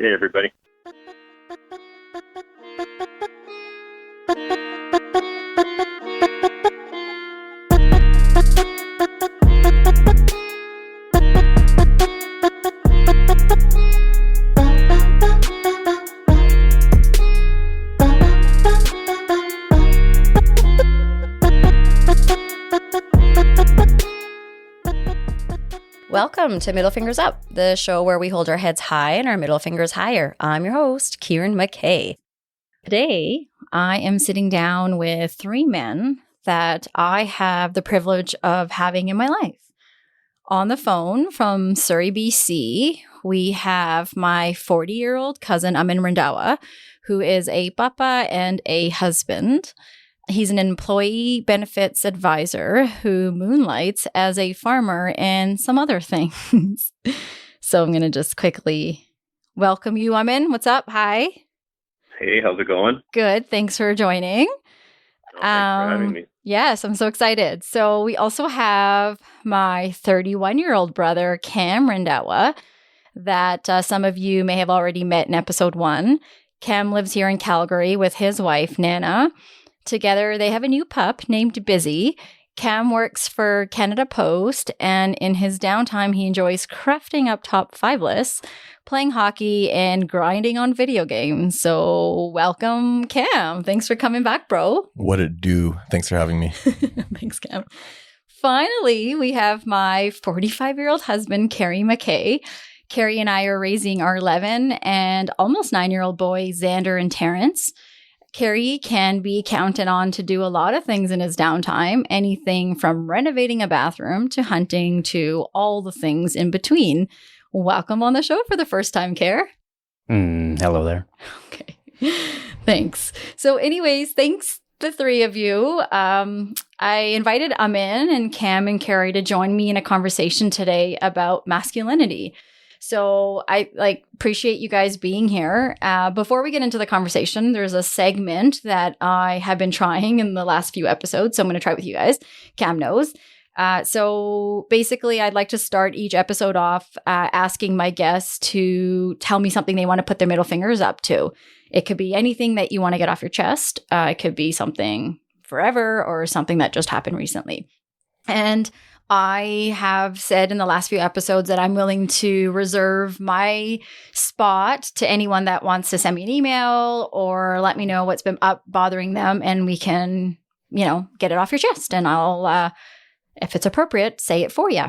Hey, everybody. Welcome to Middle Fingers Up, the show where we hold our heads high and our middle fingers higher. I'm your host, Kieran McKay. Today, I am sitting down with three men that I have the privilege of having in my life. On the phone from Surrey, BC, we have my 40-year-old cousin, Amin Randawa, who is a papa and a husband. He's an employee benefits advisor who moonlights as a farmer and some other things. So I'm going to just quickly welcome you, Amin. What's up? Hi. Hey, how's it going? Good. Thanks for joining. Thanks for having me. Yes, I'm so excited. So we also have my 31-year-old brother, Cam Randawa, that some of you may have already met in episode 1. Cam lives here in Calgary with his wife, Nana. Together, they have a new pup named Busy. Cam works for Canada Post, and in his downtime, he enjoys crafting up top 5 lists, playing hockey, and grinding on video games. So welcome, Cam. Thanks for coming back, bro. What it do? Thanks for having me. Thanks, Cam. Finally, we have my 45-year-old husband, Carrie McKay. Carrie and I are raising our 11 and almost 9-year-old boys, Xander and Terrence. Carrie can be counted on to do a lot of things in his downtime, anything from renovating a bathroom to hunting to all the things in between. Welcome on the show for the first time, Care. Hello there. Okay. Thanks. So anyways, thanks the three of you. I invited Amin and Cam and Carrie to join me in a conversation today about masculinity. So I appreciate you guys being here. Before we get into the conversation, there's a segment that I have been trying in the last few episodes. So I'm going to try it with you guys. Cam knows. So basically, I'd like to start each episode off asking my guests to tell me something they want to put their middle fingers up to. It could be anything that you want to get off your chest. It could be something forever or something that just happened recently. And I have said in the last few episodes that I'm willing to reserve my spot to anyone that wants to send me an email or let me know what's been bothering them, and we can, get it off your chest, and I'll, if it's appropriate, say it for you.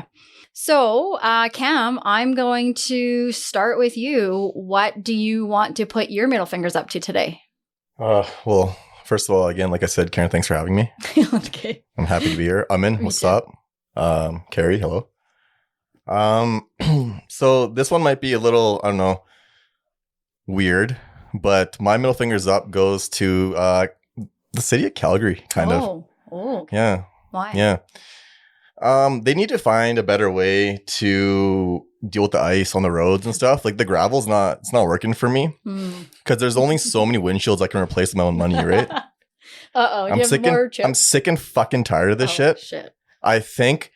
So, Cam, I'm going to start with you. What do you want to put your middle fingers up to today? Well, first of all, again, like I said, Karen, thanks for having me. Okay. I'm happy to be here. Amin, what's up? Carrie, hello. So this one might be a little, I don't know, weird, but my middle fingers up goes to the city of Calgary, kind of. Oh. Yeah. Why? Yeah. They need to find a better way to deal with the ice on the roads and stuff. Like the gravel's it's not working for me because there's only so many windshields I can replace with my own money, right? Uh-oh, I'm sick and fucking tired of this shit. I think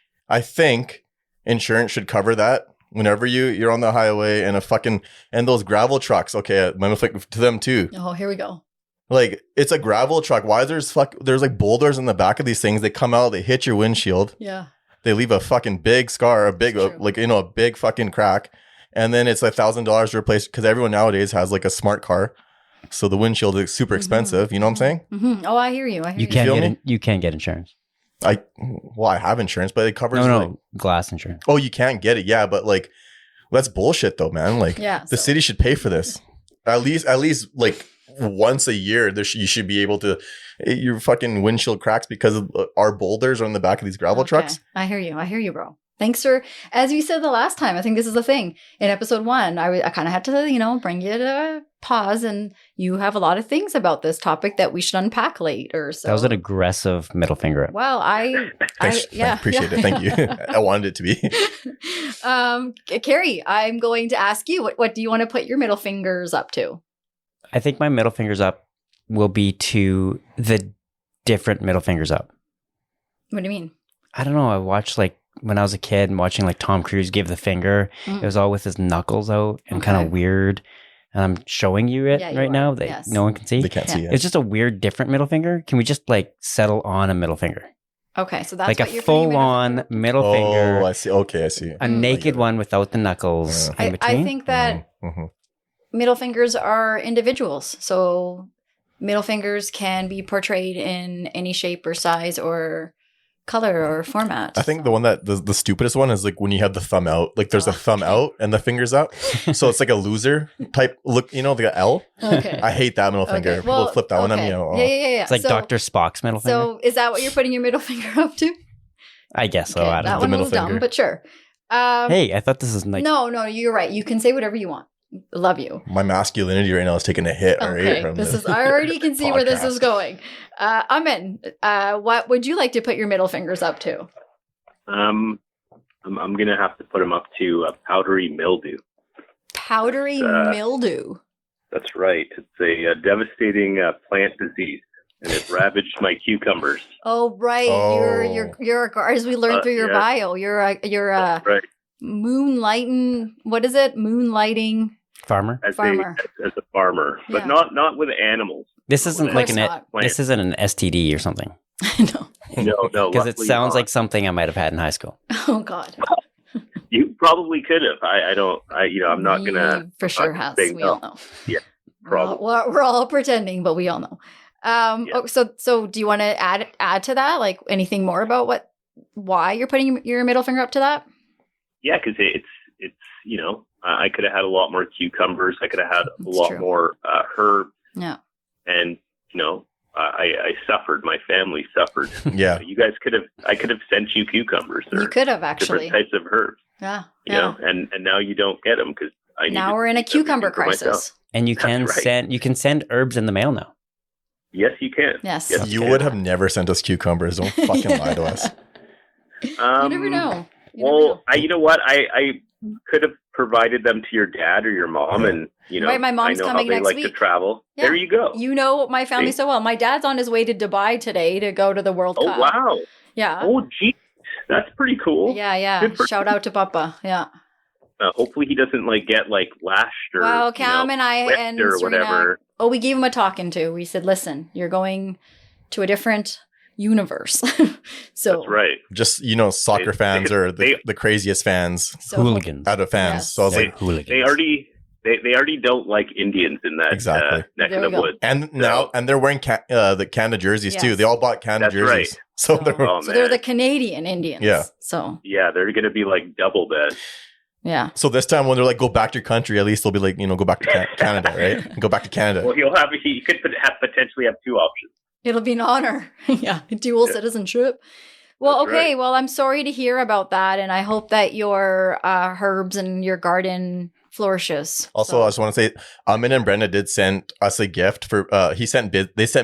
insurance should cover that whenever you're on the highway and those gravel trucks. Okay, my to them too. Oh, here we go. Like it's a gravel truck. Why there's like boulders in the back of these things? They come out, they hit your windshield. Yeah. They leave a fucking big scar, a big fucking crack, and then it's $1,000 to replace because everyone nowadays has like a smart car. So the windshield is super expensive. You know what I'm saying? Mm-hmm. Oh, I hear you. You can't get insurance. I have insurance, but it covers glass insurance. Oh, you can't get it, yeah, but like that's bullshit though, man. Like the city should pay for this. At least like once a year, you should be able to your fucking windshield cracks because of our boulders are on the back of these gravel trucks. I hear you, bro. Thanks for, as you said the last time, I think this is the thing. In episode 1, I kind of had to, bring you to pause, and you have a lot of things about this topic that we should unpack later. So that was an aggressive middle finger up. Well, I appreciate it. Thank you. I wanted it to be. Carrie, I'm going to ask you, what do you want to put your middle fingers up to? I think my middle fingers up will be to the different middle fingers up. What do you mean? I don't know. I watched when I was a kid and watching Tom Cruise give the finger. It was all with his knuckles out and kind of weird. and I'm showing you it right now that no one can see. They can't see it. It's just a weird, different middle finger. Can we just like settle on a middle finger? Okay, so that's like what a you're full-on middle finger. Oh, I see. Okay, I see. A naked one without the knuckles in between. I think that middle fingers are individuals. So middle fingers can be portrayed in any shape or size or color or format. I think the one that the stupidest one is like when you have the thumb out, like there's a thumb out and the fingers up. So it's like a loser type look, you know, the L. Okay. I hate that middle finger. People flip that one at me. Yeah. It's like Dr. Spock's middle finger. So is that what you're putting your middle finger up to? I guess so. I don't know. That one was dumb, but sure. Hey, I thought this is like... No, you're right. You can say whatever you want. Love you. My masculinity right now is taking a hit already from this. I already can see where this is going. Amin, what would you like to put your middle fingers up to? I'm gonna have to put them up to powdery mildew. Powdery mildew. That's right. It's a devastating plant disease, and it ravaged my cucumbers. Oh right, you're as we learned through your bio, you're right. Moonlighting. What is it? Moonlighting. Farmer. As a farmer, but not with animals. This isn't like this isn't an STD or something. No. Because it sounds like something I might have had in high school. Oh God. You probably could have. I'm not gonna. For sure has. We all know. Yeah. Probably. We're all pretending, but we all know. So do you want to add to that? Like anything more about why you're putting your middle finger up to that? Yeah, because it's I could have had a lot more cucumbers. I could have had a lot more herbs. Yeah. And I suffered. My family suffered. Yeah. I could have sent you cucumbers. You could have actually different types of herbs. Yeah. You know, and now you don't get them because now we're in a cucumber crisis. And you can send herbs in the mail now. Yes, you can. Yes. You would have never sent us cucumbers. Don't fucking lie to us. You never know. You know what? I could have provided them to your dad or your mom, and right, my mom's I know coming how they next like week to travel. Yeah. There you go. You know my family so well. My dad's on his way to Dubai today to go to the World Cup. Oh wow! Yeah. Oh gee, that's pretty cool. Yeah. Shout out to Papa. Yeah. Hopefully he doesn't get lashed or Cam and I and or whatever. We gave him a talking to. We said, listen, you're going to a different universe. So that's right. Just soccer fans are the craziest fans, hooligans out of fans. Yes. So I was hooligans. They already don't like Indians in that neck of the woods. And now they're wearing the Canada jerseys too. They all bought Canada jerseys. Right. So they're the Canadian Indians. Yeah. So they're gonna be double that. Yeah. So this time when they're go back to your country, at least they'll be go back to Canada, right? Go back to Canada. Well, he could potentially have two options. It'll be an honor. Dual citizenship. Well, That's right. Well, I'm sorry to hear about that, and I hope that your herbs and your garden flourishes. Also, I just want to say, Amin and Brenda did send us a gift for. They sent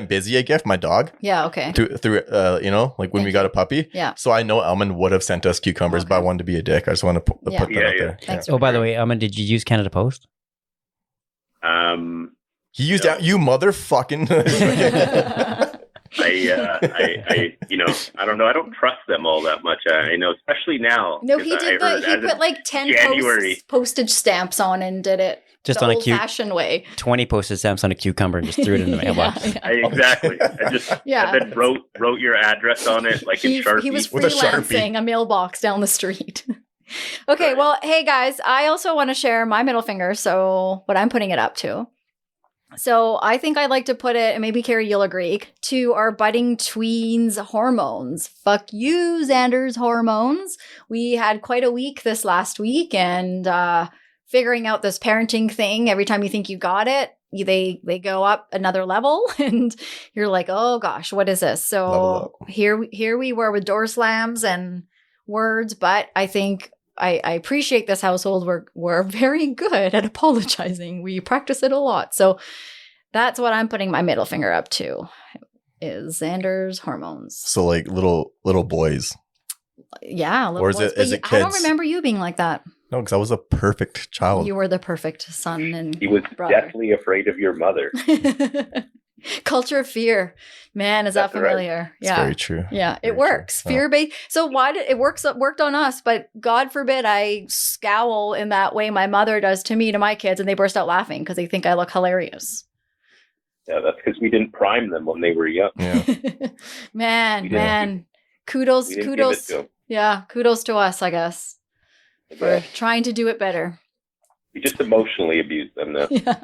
Busy a gift, my dog. Yeah. Okay. Through when we got a puppy. Yeah. So I know Amin would have sent us cucumbers, but I wanted to be a dick. I just want to put that out there. Thanks. Oh, by the way, Amin, did you use Canada Post? He used you motherfucking. I don't know. I don't trust them all that much. I know, especially now. No, he did. He put 10 postage stamps on and did it just the on old-fashioned way. 20 postage stamps on a cucumber and just threw it in the mailbox. Exactly. And then wrote your address on it in Sharpie. He was freelancing a mailbox down the street. Okay, well, hey guys, I also want to share my middle finger. So what I'm putting it up to. So I think I'd like to put it, and maybe Carrie, you'll agree, to our budding tweens' hormones. Fuck you, Xander's hormones. We had quite a week this last week, and figuring out this parenting thing. Every time you think you got it, they go up another level, and you're like, oh gosh, what is this? So here we were with door slams and words, but I think I appreciate this household. We're very good at apologizing. We practice it a lot. So that's what I'm putting my middle finger up to, is Xander's hormones. So little boys. Yeah. Or is it kids? I don't remember you being like that. No, because I was a perfect child. You were the perfect son and he was brother. deathly afraid of your mother. Culture of fear. Man, is that familiar? Right. Yeah. It's very true. Yeah, it works. Fear-based. So why did it worked on us, but God forbid I scowl in that way my mother does to me, to my kids, and they burst out laughing because they think I look hilarious. Yeah, that's because we didn't prime them when they were young. Yeah. man. Kudos. Yeah, kudos to us, I guess, for trying to do it better. We just emotionally abuse them now. Yeah.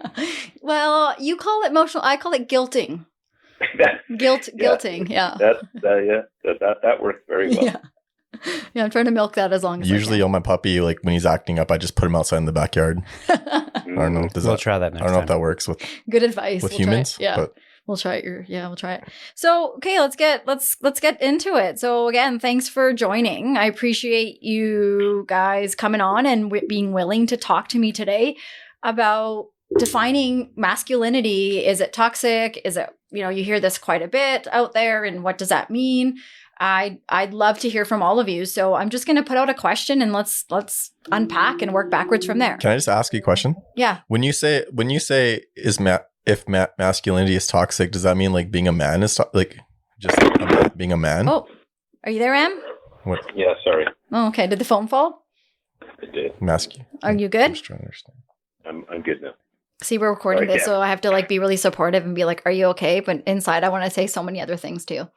Well, you call it emotional. I call it guilting. Guilting. Yeah. That works very well. Yeah, I'm trying to milk that as long as usually I can. On my puppy, like when he's acting up, I just put him outside in the backyard. I don't know. We'll try that next time. I don't know if that works with good advice with humans. Yeah. But. We'll try it. We'll try it. So, okay, let's get into it. So again, thanks for joining. I appreciate you guys coming on and being willing to talk to me today about defining masculinity. Is it toxic? Is it, you hear this quite a bit out there, and what does that mean? I'd love to hear from all of you. So I'm just going to put out a question and let's unpack and work backwards from there. Can I just ask you a question? Yeah. When you say if masculinity is toxic, does that mean like being a man is being a man? Oh, are you there, Em? What? Yeah, sorry. Oh, okay. Did the phone fall? It did. Are you good? I'm just trying to understand. I'm good now. See, we're recording this, so I have to like be really supportive and be like, "Are you okay?" But inside, I want to say so many other things too.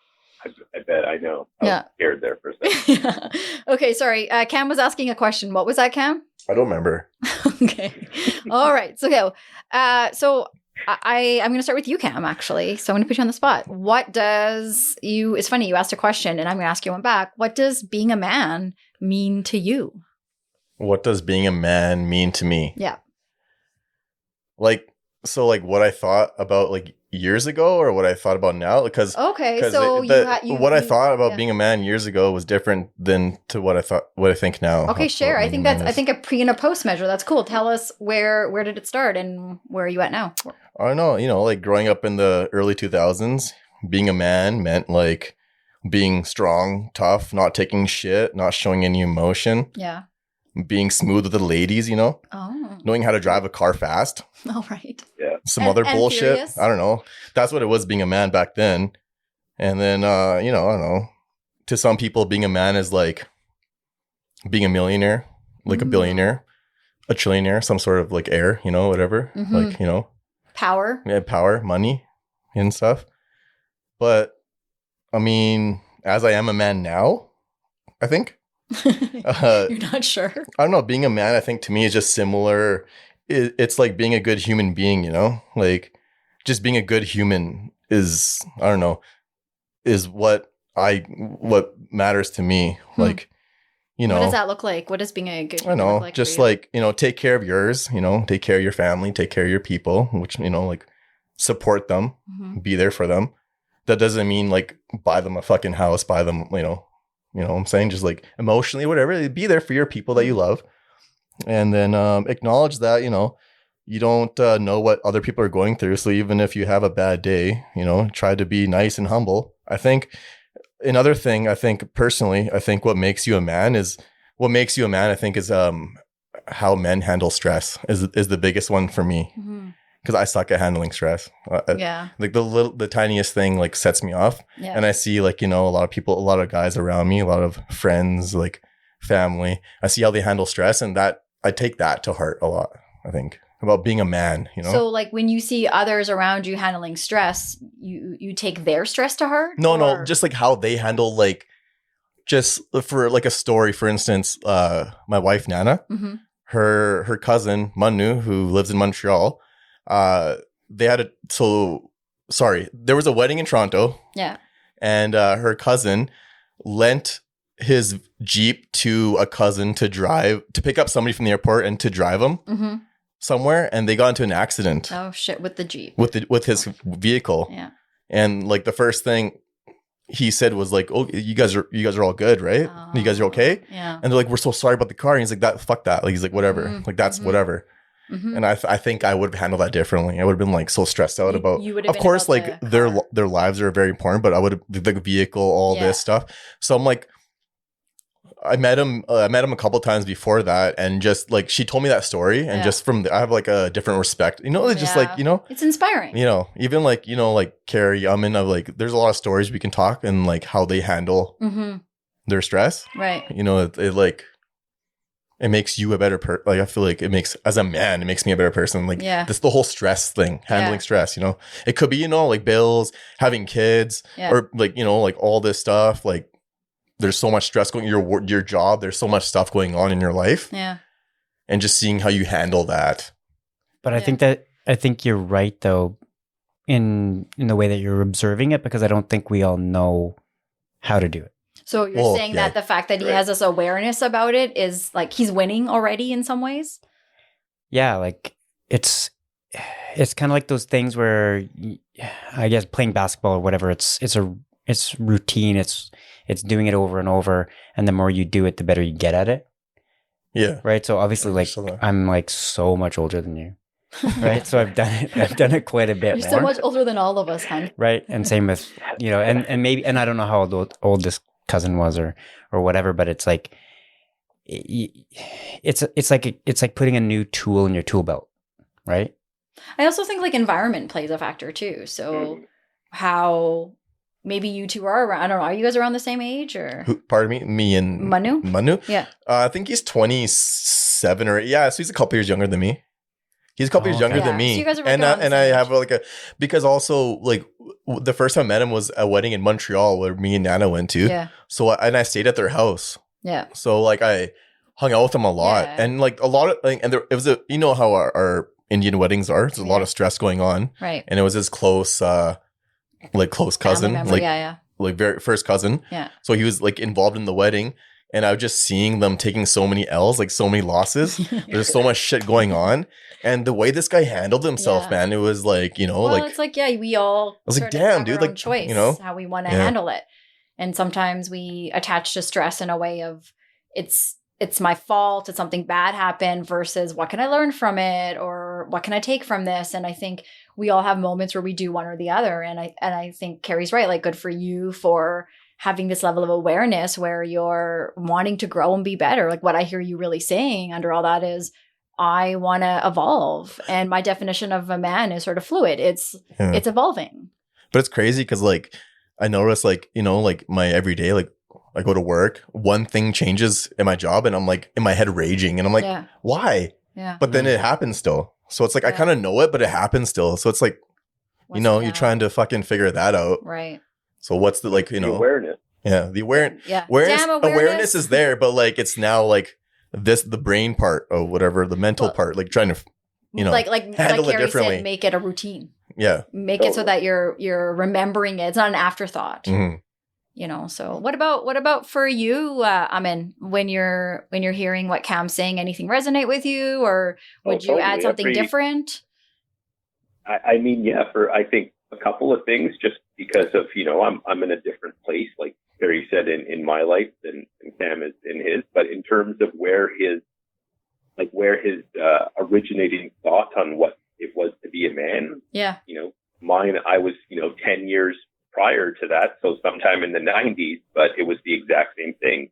I bet. I know. I was scared there for a second. Okay, sorry. Cam was asking a question. What was that, Cam? I don't remember. Okay. All right. So I'm going to start with you, Cam, actually. So I'm going to put you on the spot. It's funny, you asked a question and I'm going to ask you one back. What does being a man mean to you? What does being a man mean to me? Yeah. Like what I thought about like years ago or what I thought about now? Because what I thought about being a man years ago was different than to what I think now. Okay, share. I think a pre and a post measure. That's cool. Tell us where did it start and where are you at now? I don't know. Like growing up in the early 2000s, being a man meant like being strong, tough, not taking shit, not showing any emotion. Yeah. Being smooth with the ladies, Oh. Knowing how to drive a car fast. Oh, right. Yeah. Some other bullshit. Furious. I don't know. That's what it was being a man back then. And then, I don't know. To some people, being a man is like being a millionaire, like a billionaire, a trillionaire, some sort of like heir, whatever. Mm-hmm. Like, power. Yeah, power, money and stuff. But, I mean, as I am a man now, I think. You're not sure? I don't know. Being a man, I think to me is just similar. It's like being a good human being, like just being a good human is, I don't know, is what matters to me. Like, what does that look like? What does being a good human look like? Just like, take care of yours, take care of your family, take care of your people, which, like support them, be there for them. That doesn't mean like buy them a fucking house, buy them, you know what I'm saying? Just like emotionally, whatever, be there for your people that you love. And then acknowledge that, you don't know what other people are going through. So even if you have a bad day, try to be nice and humble. I think another thing, personally, what makes you a man is how men handle stress is the biggest one for me. Mm-hmm. Because I suck at handling stress. Yeah. Like the tiniest thing like sets me off. Yeah. And I see like, a lot of people, a lot of guys around me, a lot of friends, like family. I see how they handle stress, and that I take that to heart a lot, I think, about being a man, So like when you see others around you handling stress, you take their stress to heart? No, just like how they handle, like, just for like a story, for instance, my wife, Nana, her cousin, Manu, who lives in Montreal, there was a wedding in Toronto. Yeah. And her cousin lent his Jeep to a cousin to pick up somebody from the airport and to drive them somewhere. And they got into an accident. Oh shit, with the Jeep. With his vehicle. Yeah. And like the first thing he said was like, "Oh, you guys are all good, right? You guys are okay?" Yeah. And they're like, "We're so sorry about the car." And he's like, fuck that. Like, he's like, whatever. Like, that's whatever. Mm-hmm. And I think I would have handled that differently. I would have been like so stressed out about, of course, like their lives are very important, but I would have the vehicle, all this stuff. So I'm like, I met him a couple times before that, and just like she told me that story, and just from I have like a different respect. It's just like it's inspiring. Even like like Carrie, I'm in of like there's a lot of stories we can talk and like how they handle their stress. Right. It like it makes you a better person. Like I feel like it makes as a man, it makes me a better person. Like this the whole stress thing, handling stress. It could be like bills, having kids, or like like all this stuff like. There's so much stress going your job. There's so much stuff going on in your life. Yeah. And just seeing how you handle that. But I think you're right though, in the way that you're observing it, because I don't think we all know how to do it. So you're saying that the fact that he has this awareness about it is like he's winning already in some ways? Yeah, like it's kind of like those things where I guess playing basketball or whatever, it's routine, it's doing it over and over, and the more you do it, the better you get at it. Yeah. Right. So obviously, like I'm like so much older than you, right? So I've done it quite a bit. You're so much older than all of us, hon. Right. And same with and maybe I don't know how old this cousin was or whatever, but it's like it's like putting a new tool in your tool belt, right? I also think like environment plays a factor too. So how. Maybe you two are around. I don't know. Are you guys around the same age or? Pardon me? Me and Manu? Yeah. I think he's 27 or so he's a couple years younger than me. He's a couple years younger than me. So you guys are and I have like because also like the first time I met him was a wedding in Montreal where me and Nana went to. Yeah. So and I stayed at their house. Yeah. So like I hung out with them a lot and like a lot of like, and it was how our Indian weddings are. There's a lot of stress going on. Right. And it was his close cousin, like very first cousin. Yeah. So he was like involved in the wedding, and I was just seeing them taking so many L's, like so many losses. There's so much shit going on, and the way this guy handled himself, man, it was like it's like we all. I was like, damn, dude, like choice, how we want to handle it, and sometimes we attach to stress in a way of it's my fault, it's something bad happened versus what can I learn from it or what can I take from this, and I think. We all have moments where we do one or the other. And I think Carrie's right. Like good for you for having this level of awareness where you're wanting to grow and be better. Like what I hear you really saying under all that is I want to evolve. And my definition of a man is sort of fluid. It's evolving. But it's crazy because like I notice like, like my everyday, like I go to work, one thing changes in my job and I'm like in my head raging and I'm like, why? Yeah. But then it happens still. So it's like I kind of know it, but it happens still. So it's like, you're trying to fucking figure that out. Right. So what's the like, the awareness. Yeah, the awareness. Yeah. Awareness is there, but like it's now like the brain part or whatever, the mental part, like trying to like handle it Carrie differently. said, make it a routine. Yeah. Make it so that you're remembering it. It's not an afterthought. Mm-hmm. So what about for you, Amin, when you're hearing what Cam's saying, anything resonate with you or would you add something different? I mean, I think a couple of things just because of, I'm in a different place, like Barry said, in my life than Cam is in his, but in terms of where his originating thought on what it was to be a man. Yeah. Mine, I was, 10 years prior to that, so sometime in the 90s, but it was the exact same thing.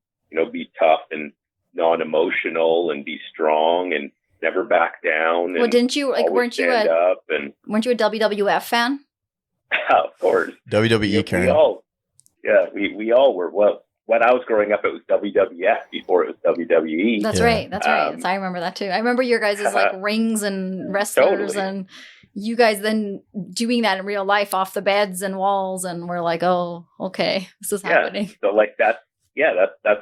Be tough and non-emotional and be strong and never back down. Well, didn't you weren't you a WWF fan? Of course, WWE. Karen. We all were. Well, when I was growing up, it was WWF before it was WWE. That's right. That's right. I remember that too. I remember your guys' like rings and wrestlers and. You guys then doing that in real life off the beds and walls, and we're like, oh, okay, this is happening. So like that's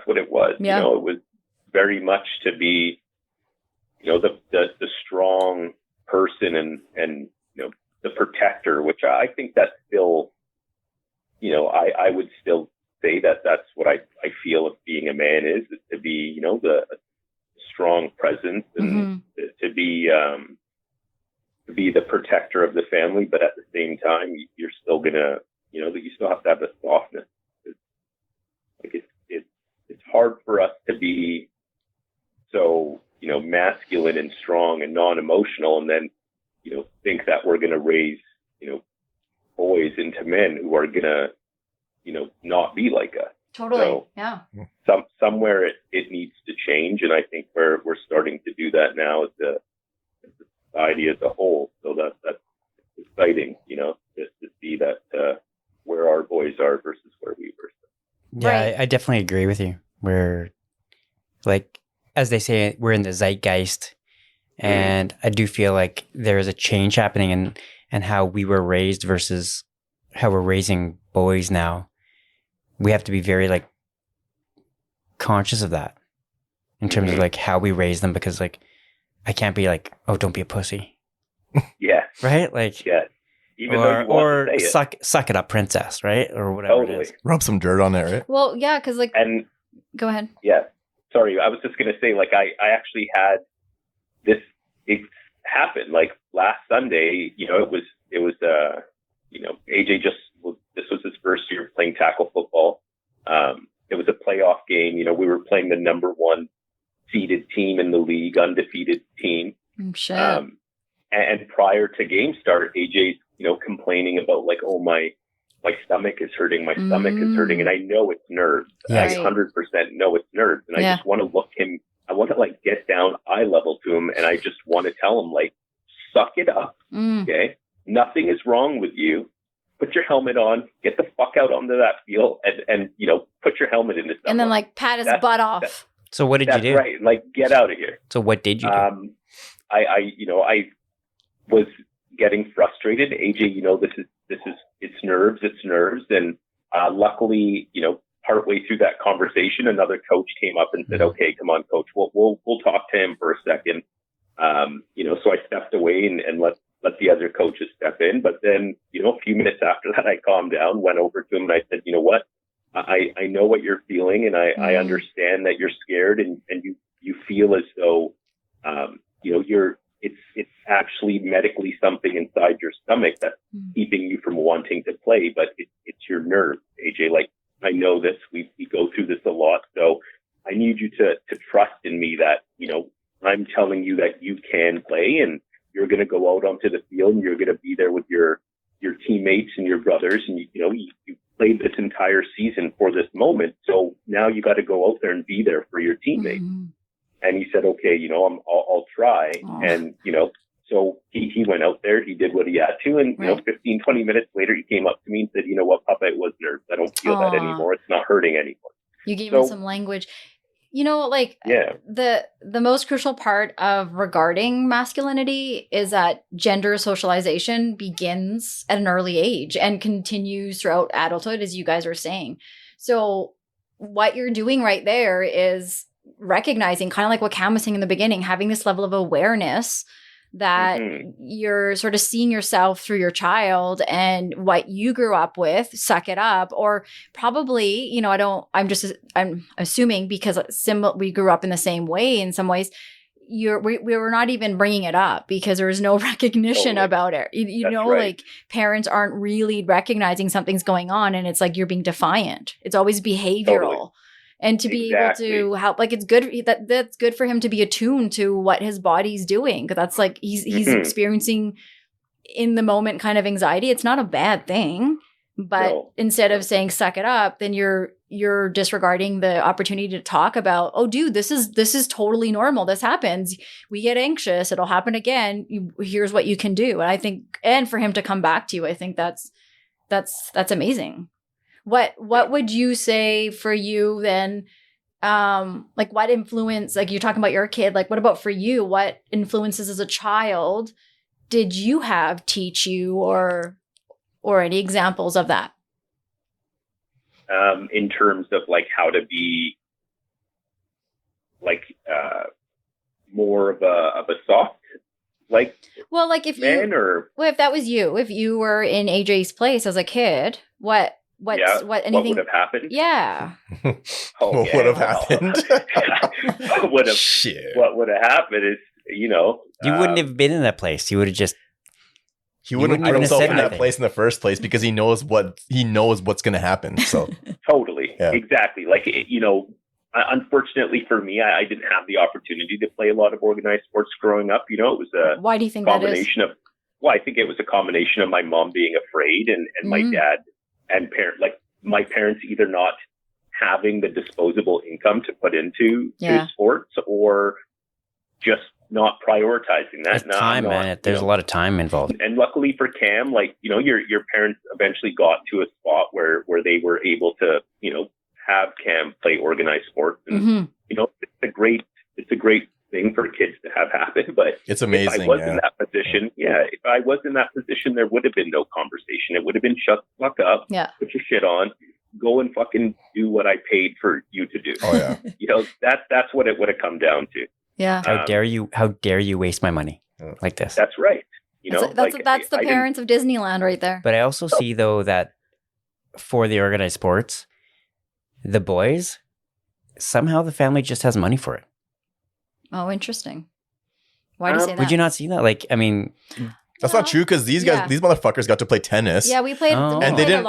what it was. Yeah. It was very much to be, the strong person and the protector, which I think that's still, I would still say that that's what I feel of being a man is to be, the strong presence and to be the protector of the family, but at the same time, you're still gonna, you still have to have the softness. It's hard for us to be so, masculine and strong and non-emotional, and then, think that we're gonna raise, boys into men who are gonna, not be like us. Totally. So, yeah. Somewhere it needs to change, and I think we're starting to do that now as the society as a whole. So that's exciting, to see that where our boys are versus where we were. Yeah, Right. I definitely agree with you. We're like, as they say, we're in the zeitgeist, and I do feel like there is a change happening in how we were raised versus how we're raising boys now. We have to be very like conscious of that in terms of like how we raise them, because like I can't be like, oh, don't be a pussy. Yeah. Right? Like, yeah. Even though you want to say suck it up, princess, right? Or whatever totally. it is. Rub some dirt on there, right? Well, yeah, because like, and go ahead. Yeah. Sorry, I was just going to say, like, I actually had this happen, like, last Sunday. It was AJ this was his first year playing tackle football. It was a playoff game. We were playing the number 1 seeded team in the league, undefeated team. Shit. And prior to game start, AJ's, complaining about like, oh, my stomach is hurting. My stomach is hurting. And I know it's nerves. Yes. I 100% know it's nerves. And I just want to look him. I want to like get down eye level to him. And I just want to tell him like, suck it up. Okay. Nothing is wrong with you. Put your helmet on, get the fuck out onto that field and put your helmet in his and then like pat his butt off. So what did you do? Right. Like, get out of here. So what did you do? I was getting frustrated. AJ, it's nerves. And luckily, partway through that conversation, another coach came up and said, "Okay, come on, coach, we'll talk to him for a second." So I stepped away and let the other coaches step in. But then, a few minutes after that, I calmed down, went over to him, and I said, "You know what? I know what you're feeling, and I understand that you're scared, and you feel as though, it's actually medically something inside your stomach that's keeping you from wanting to play, but it's your nerves, AJ. Like, I know this. We go through this a lot, so I need you to trust in me that, I'm telling you that you can play, and you're going to go out onto the field, and you're going to be there with your teammates and your brothers, and you played this entire season for this moment, so now you got to go out there and be there for your teammates." And he said, "Okay, I'll try." And, so he went out there, he did what he had to. And, 15, 20 minutes later, he came up to me and said, "You know what, Papa, it was nerves. I don't feel that anymore. It's not hurting anymore." You gave him some language. The most crucial part of regarding masculinity is that gender socialization begins at an early age and continues throughout adulthood, as you guys are saying. So what you're doing right there is recognizing, kind of like what Cam was saying in the beginning, having this level of awareness that you're sort of seeing yourself through your child and what you grew up with, suck it up. Or probably, I'm assuming because we grew up in the same way in some ways, we were not even bringing it up because there was no recognition about it. Like parents aren't really recognizing something's going on, and it's like you're being defiant. It's always behavioral. Totally. And to be able to help, like, it's good that's good for him to be attuned to what his body's doing. Because that's like he's experiencing in the moment kind of anxiety. It's not a bad thing, but instead of saying suck it up, then you're disregarding the opportunity to talk about, oh, dude, this is totally normal. This happens. We get anxious. It'll happen again. Here's what you can do. And I think, and for him to come back to you, I think that's amazing. What would you say for you then? Like what influence, like you're talking about your kid, like what about for you? What influences as a child did you have teach you or any examples of that? In terms of like how to be like more of a soft, like, well, like if if that was you, if you were in AJ's place as a kid, what would have happened? Yeah. What would have happened? What would have happened is, you wouldn't have been in that place. You would have just. He wouldn't put himself in that place in the first place because he knows what's going to happen. So totally, exactly. Like unfortunately for me, I didn't have the opportunity to play a lot of organized sports growing up. It was a why do you think combination of? Well, I think it was a combination of my mom being afraid and my dad. And my parents either not having the disposable income to put into to sports, or just not prioritizing that. It's time, man. There's a lot of time involved. And luckily for Cam, like, you know, your parents eventually got to a spot where they were able to, you know, have Cam play organized sports. And, you know, it's a great thing for kids to have happen. But it's amazing. If I was in that position, if I was in that position, there would have been no conversation. It would have been shut the fuck up, put your shit on, go and fucking do what I paid for you to do. Oh yeah. You know, that's what it would have come down to. Yeah. How dare you waste my money like this? That's right. You know, that's the parents of Disneyland right there. But I also see though that for the organized sports, the boys, somehow the family just has money for it. Oh, interesting. Why do you say that? Would you not see that? Like, I mean, that's not true, because these motherfuckers got to play tennis. Yeah, we played, and they didn't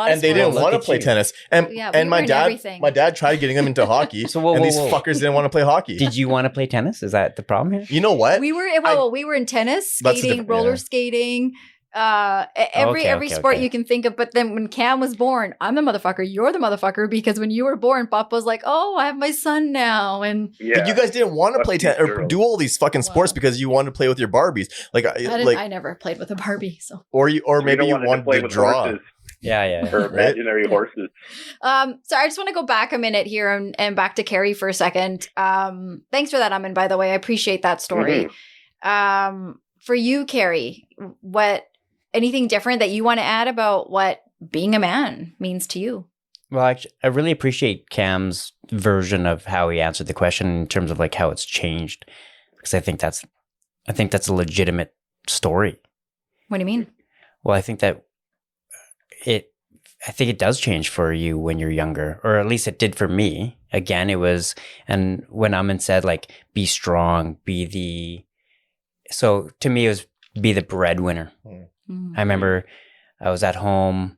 want to play tennis. And my dad tried getting them into hockey. And these fuckers didn't want to play hockey. Did you want to play tennis? Is that the problem here? You know what? We were in tennis, skating, roller skating, every sport you can think of. But then when Cam was born, I'm the motherfucker, you're the motherfucker, because when you were born, Papa was like, oh, I have my son now. And but you guys didn't want to play tennis or do all these fucking sports because you wanted to play with your Barbies. Like I never played with a Barbie. So maybe you wanted to draw. Horses. Yeah. Or imaginary horses. So I just want to go back a minute here and back to Carrie for a second. Thanks for that, Amin, by the way. I appreciate that story. For you, Carrie, anything different that you want to add about what being a man means to you? Well, actually, I really appreciate Cam's version of how he answered the question in terms of like how it's changed, because I think that's a legitimate story. What do you mean? Well, I think that it does change for you when you're younger, or at least it did for me. Again, it was, and when Amin said like, be strong, so to me it was be the breadwinner. I remember I was at home,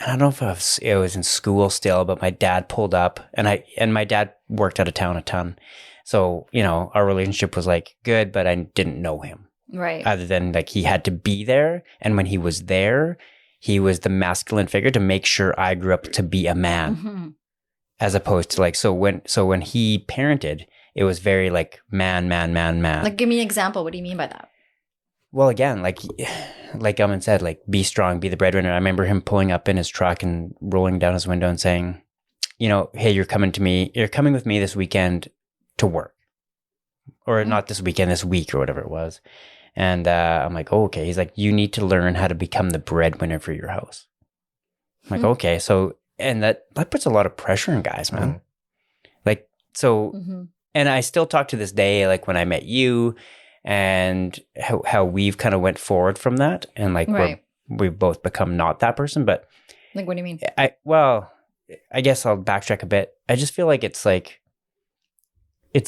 and I don't know if it was in school still, but my dad pulled up, and my dad worked out of town a ton. So, you know, our relationship was like good, but I didn't know him. Right. Other than like he had to be there. And when he was there, he was the masculine figure to make sure I grew up to be a man, as opposed to like, so when he parented, it was very like man. Like, give me an example. What do you mean by that? Well, again, like Amin said, like, be strong, be the breadwinner. I remember him pulling up in his truck and rolling down his window and saying, you know, hey, you're coming with me this weekend to work. Or not this weekend, this week or whatever it was. And I'm like, oh, okay. He's like, you need to learn how to become the breadwinner for your house. I'm like, okay. So, and that puts a lot of pressure on guys, man. Like, so, and I still talk to this day, like when I met you, and how we've kind of went forward from that, and like we've both become not that person. But like, what do you mean? I guess I'll backtrack a bit. I just feel like it's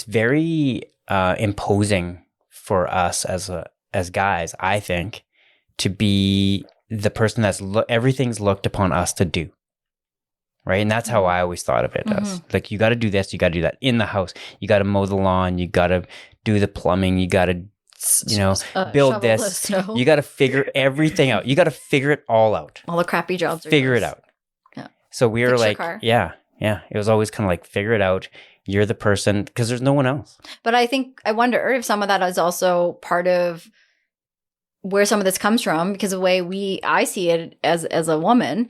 very imposing for us as guys, I think, to be the person that's everything's looked upon us to do. Right. And that's how I always thought of it as like, you got to do this, you got to do that in the house. You got to mow the lawn. You got to do the plumbing. You got to, build this. You got to figure everything out. You got to figure it all out. All the crappy jobs. Figure it out. Yeah. So we were like, yeah. It was always kind of like, figure it out. You're the person, because there's no one else. But I wonder if some of that is also part of where some of this comes from, because the way I see it as a woman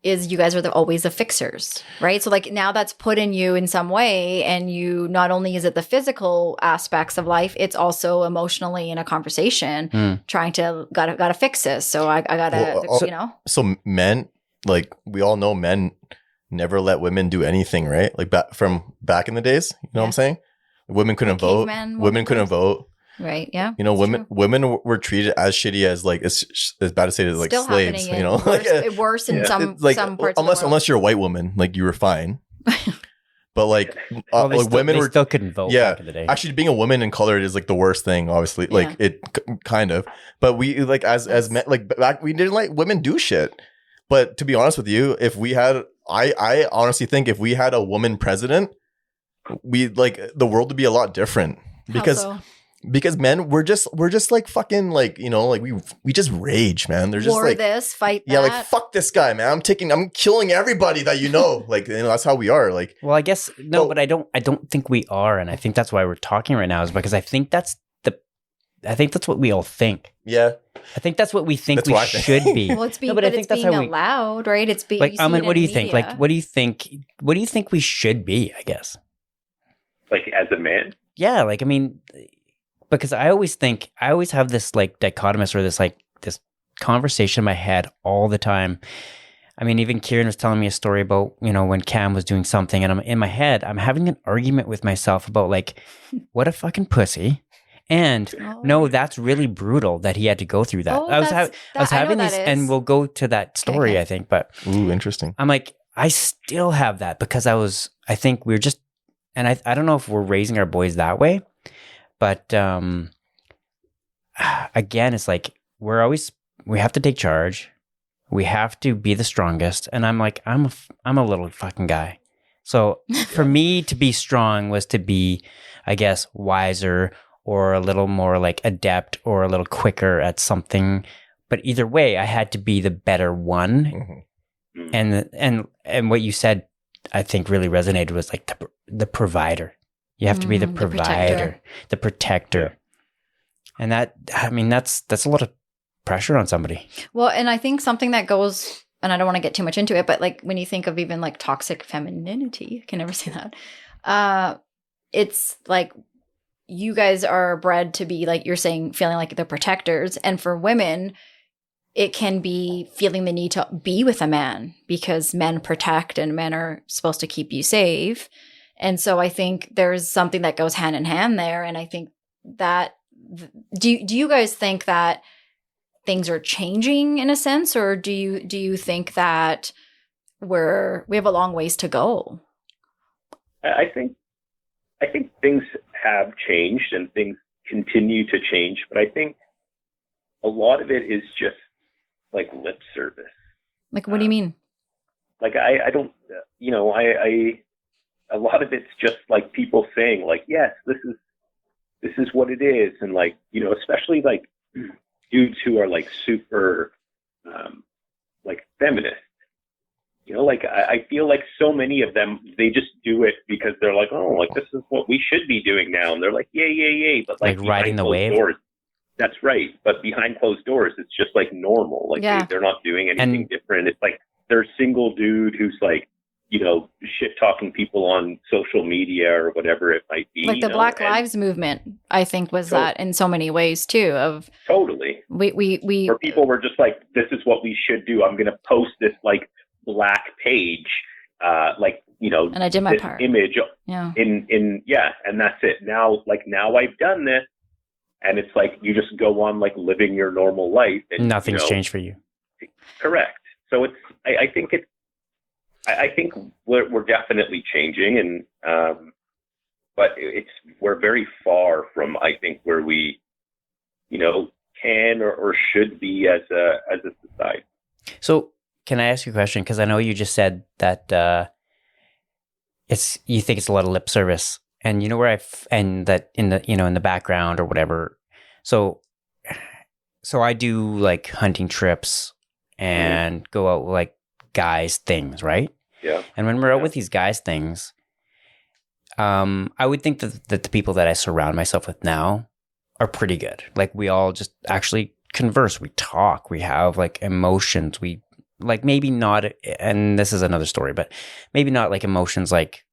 is you guys are always the fixers, right? So like now that's put in you in some way, and you, not only is it the physical aspects of life, it's also emotionally in a conversation trying to gotta fix this. So I gotta, So men, like we all know, men never let women do anything, right? Like back in the days, you know what I'm saying? Women couldn't vote. Women couldn't vote. Right. Yeah. You know, women were treated as shitty as like it's bad to say it, like still slaves. You know, worse in some parts. Unless you're a white woman, like you were fine. But like, women were still couldn't vote. Yeah, back in the day. Actually, being a woman in color is like the worst thing. Obviously, like it kind of. But we like as men, like back, we didn't let women do shit. But to be honest with you, if we had, I honestly think if we had a woman president, we like the world would be a lot different because. Because men, we're just like fucking like, you know, like we just rage, man. They're just war like this, fight that. Yeah, like fuck this guy, man. I'm killing everybody that you know. Like, you know, that's how we are. Like, well, I guess no, but I don't think we are, and I think that's why we're talking right now is because I think that's what we all think. Yeah, I think that's what we think we should be. Well, it's being, but I think it's being allowed, right? It's being like. What do you think? Like, what do you think? What do you think we should be? I guess. Like as a man. Yeah, like I mean. Because I always have this like dichotomous or this conversation in my head all the time. I mean, even Kieran was telling me a story about, you know, when Cam was doing something and I'm in my head, I'm having an argument with myself about like, what a fucking pussy. And no, that's really brutal that he had to go through that. I was having this, and we'll go to that story, okay. I think, but. Ooh, interesting. I'm like, I still have that because I think we're just, and I don't know if we're raising our boys that way. But again, it's like we have to take charge. We have to be the strongest. And I'm like, I'm a little fucking guy. So for me to be strong was to be, I guess, wiser or a little more like adept or a little quicker at something. But either way, I had to be the better one. Mm-hmm. And what you said, I think really resonated was like the provider. You have to be the provider, the protector. And that, I mean, that's a lot of pressure on somebody. Well, and I think something that goes, and I don't want to get too much into it, but like when you think of even like toxic femininity, I can never say that. It's like you guys are bred to be like, you're saying, feeling like the protectors. And for women, it can be feeling the need to be with a man because men protect and men are supposed to keep you safe. And so I think there's something that goes hand in hand there. And I think that, do you guys think that things are changing in a sense? Or do you think that we have a long ways to go? I think things have changed and things continue to change. But I think a lot of it is just like lip service. Like, what do you mean? Like, I don't, you know, a lot of it's just like people saying like, yes, this is what it is. And like, you know, especially like dudes who are like super, like feminist, you know, like I feel like so many of them, they just do it because they're like, oh, like this is what we should be doing now. And they're like, yay. But like riding the wave. Doors, that's right. But behind closed doors, it's just like normal. Like they're not doing anything different. It's like they're a single dude who's like, you know, shit talking people on social media or whatever it might be. Like the Black Lives Movement, I think was that in so many ways too. Of totally, we where people were just like, this is what we should do. I'm going to post this like black page, like, you know, and I did my part. Image, in and that's it. Now I've done this, and it's like you just go on like living your normal life, and nothing's changed for you. Correct. So it's, I think we're definitely changing, and but we're very far from, I think, where we, you know, can or should be as a society. So can I ask you a question? Because I know you just said that you think it's a lot of lip service, and you know where and that in the background or whatever. So I do like hunting trips and go out with like guys things, right? Yeah. And when we're out with these guys things, I would think that the people that I surround myself with now are pretty good. Like we all just actually converse, we talk, we have like emotions, we like maybe not, and this is another story, but maybe not like emotions like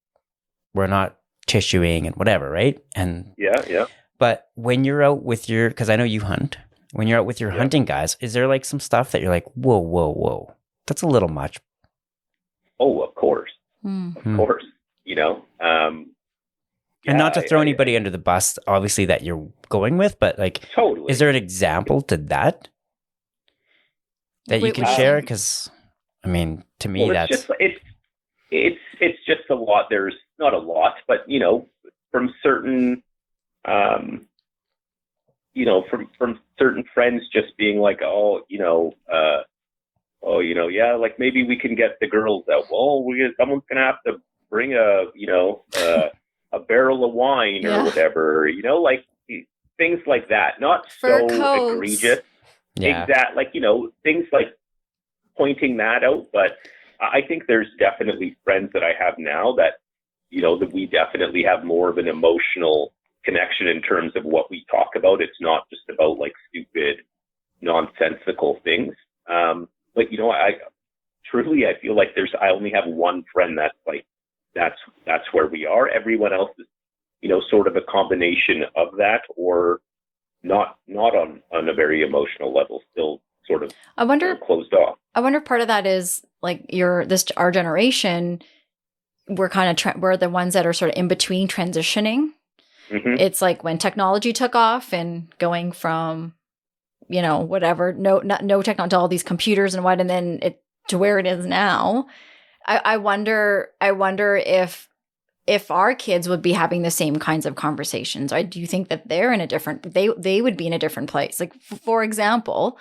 we're not tissuing and whatever, right? And yeah. But when you're out with because I know you hunt, when you're out with your hunting guys, is there like some stuff that you're like, whoa, that's a little much? Oh, of course. Of course. You know, and not to throw anybody under the bus, obviously, that you're going with, but like, totally. Is there an example to that you can share? Because, I mean, to me, that's it's just a lot. There's not a lot, but you know, from certain, you know, from certain friends, just being like, oh, you know, like maybe we can get the girls out. Well, someone's gonna have to bring a barrel of wine or whatever, you know, like things like that, not Fur so coats. egregious. Yeah. Exactly. Like, things like pointing that out. But I think there's definitely friends that I have now that, that we definitely have more of an emotional connection in terms of what we talk about. It's not just about like stupid, nonsensical things. But I feel like I only have one friend that's like, that's where we are. Everyone else is, sort of a combination of that, or not on a very emotional level, still sort of closed off. I wonder if part of that is like our generation, we're kind of we're the ones that are sort of in between transitioning. Mm-hmm. It's like when technology took off and going from, whatever, no technology to all these computers and what, and then to where it is now. I wonder if our kids would be having the same kinds of conversations. Or do you think that they're in a different, they would be in a different place? Like, for example,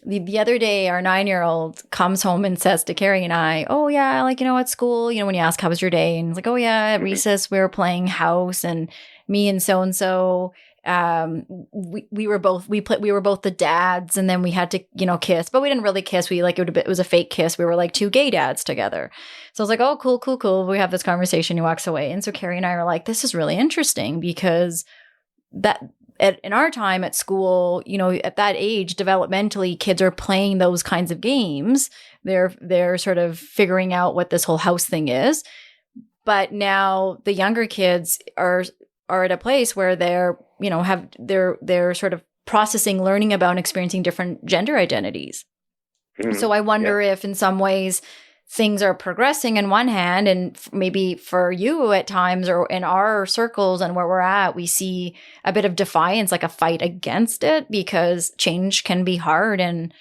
the other day, our 9-year-old comes home and says to Carrie and I, oh yeah, like, at school, when you ask how was your day, and it's like, oh yeah, at recess we were playing house, and me and so we were both the dads, and then we had to kiss, but we didn't really kiss. It was a fake kiss. We were like two gay dads together. So I was like, oh, cool. We have this conversation. He walks away, and so Carrie and I are like, this is really interesting, because in our time at school, at that age, developmentally, kids are playing those kinds of games. They're sort of figuring out what this whole house thing is. But now the younger kids are at a place where they're sort of processing, learning about, and experiencing different gender identities. Mm-hmm. So I wonder if in some ways things are progressing in one hand, and maybe for you at times, or in our circles and where we're at, we see a bit of defiance, like a fight against it, because change can be hard, and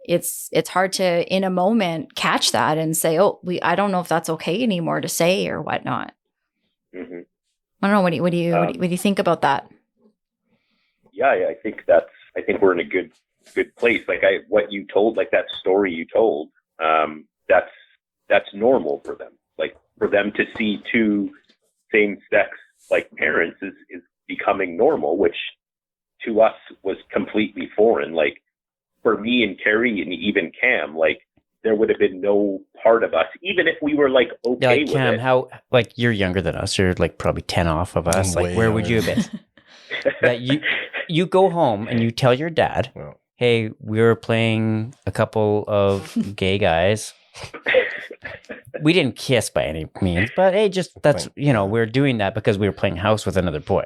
it's hard to in a moment catch that and say, oh, I don't know if that's okay anymore to say or whatnot. Mm-hmm. I don't know. What do you think about that? Yeah, I think we're in a good place. Like what you told, like that story you told, that's normal for them. Like for them to see two same-sex like parents is becoming normal, which to us was completely foreign. Like for me and Carrie and even Cam, like there would have been no part of us, even if we were like okay with Cam, it. how, like, you're younger than us. You're like probably 10 off of us. Like, where would you have been? That you go home and you tell your dad, hey, we were playing a couple of gay guys. We didn't kiss by any means, but hey, we're doing that because we were playing house with another boy.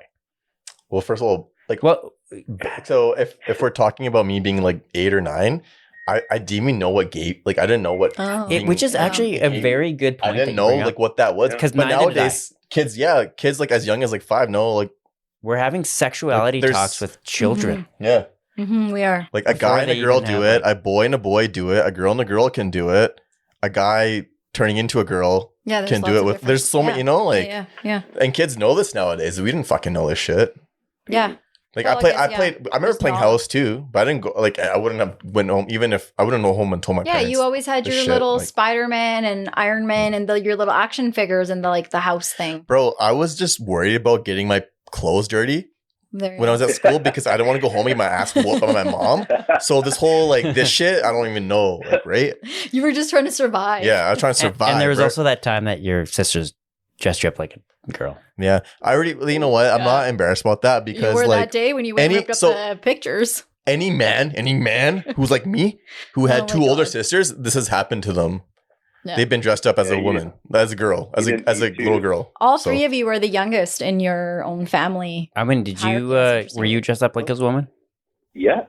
Well, first of all, so if we're talking about me being like 8 or 9, I didn't even know what gay, like I didn't know what, which is actually a very good point. I didn't know like what that was, because nowadays kids like as young as like 5 know, like we're having sexuality talks with children. Mm-hmm. Yeah, mm-hmm, we are. Like a guy and a girl do it, a boy and a boy do it, a girl and a girl can do it, a guy turning into a girl can do it with. There's so many, yeah. And kids know this nowadays. We didn't fucking know this shit. Yeah. Like I remember playing house too, but I didn't go, like I wouldn't have went home, even if I wouldn't go home and told my parents. Yeah, you always had your little Spider-Man and Iron Man and your little action figures and the house thing. Bro, I was just worried about getting my clothes dirty when I was at school, because I didn't want to go home and get my ass whooped by my mom. So this whole this shit, I don't even know, right? You were just trying to survive. Yeah, I was trying to survive. And there was also that time that your sisters dressed you up like a girl. Yeah, I already. You know what? I'm not embarrassed about that, because you were that day when you went and ripped up the pictures. Any man who's like me, who had 2 older sisters, this has happened to them. Yeah. They've been dressed up as a woman, as a girl, as a little girl. All 3 of you were the youngest in your own family. I mean, did you were you dressed up like a woman? Yeah.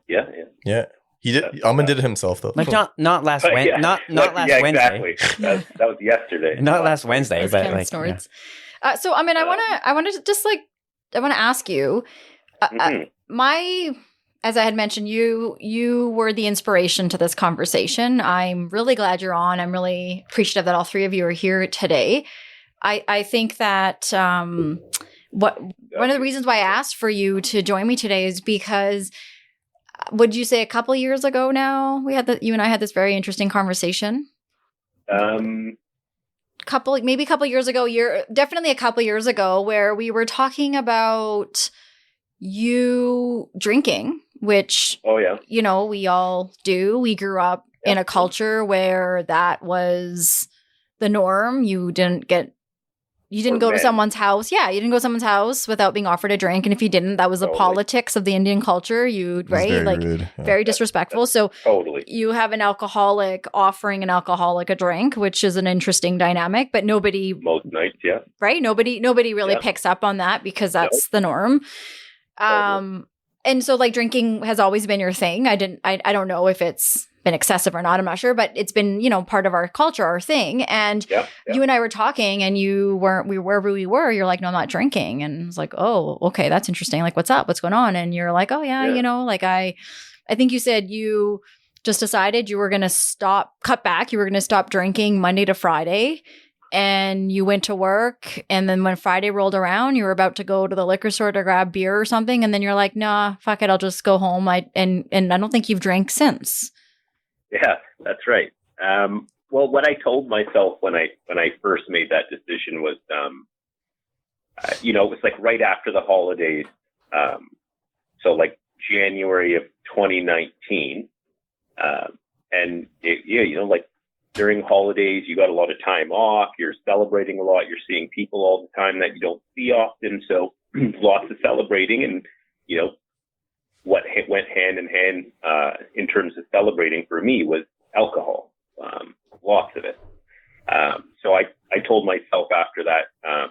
He did. Amin did it himself though. Like not last Wednesday. Not last Wednesday. Exactly. That was yesterday. Not last Wednesday, but like. Yeah. So I mean, I want to ask you, as I had mentioned, you were the inspiration to this conversation. I'm really glad you're on. I'm really appreciative that all 3 of you are here today. I think that one of the reasons why I asked for you to join me today is because, would you say a couple years ago now, you and I had this very interesting conversation? Definitely a couple years ago, where we were talking about you drinking, which, you know, we all do. We grew up in a culture where that was the norm. You didn't go to someone's house. Yeah, you didn't go to someone's house without being offered a drink. And if you didn't, that was the politics of the Indian culture. Very rude. Very disrespectful. So you have an alcoholic offering an alcoholic a drink, which is an interesting dynamic, but nobody most nights, right? Nobody really picks up on that because that's the norm. And so like drinking has always been your thing. I don't know if it's been excessive or not, I'm not sure, but it's been, you know, part of our culture, our thing. And you and I were talking and wherever we were, you're like, no, I'm not drinking. And I was like, oh, okay, that's interesting. Like, what's up? What's going on? And you're like, oh yeah. You know, like I think you said you just decided you were going to cut back. You were going to stop drinking Monday to Friday. And you went to work, and then when Friday rolled around, you were about to go to the liquor store to grab beer or something, and then you're like, nah, fuck it, I'll just go home. And I don't think you've drank since. Yeah, that's right. Well, what I told myself when I first made that decision was, you know, it was like right after the holidays. So like January of 2019. And you know, like during holidays, you got a lot of time off. You're celebrating a lot. You're seeing people all the time that you don't see often. So lots of celebrating, and, you know, what went hand in hand in terms of celebrating for me was alcohol, lots of it. So I told myself after that,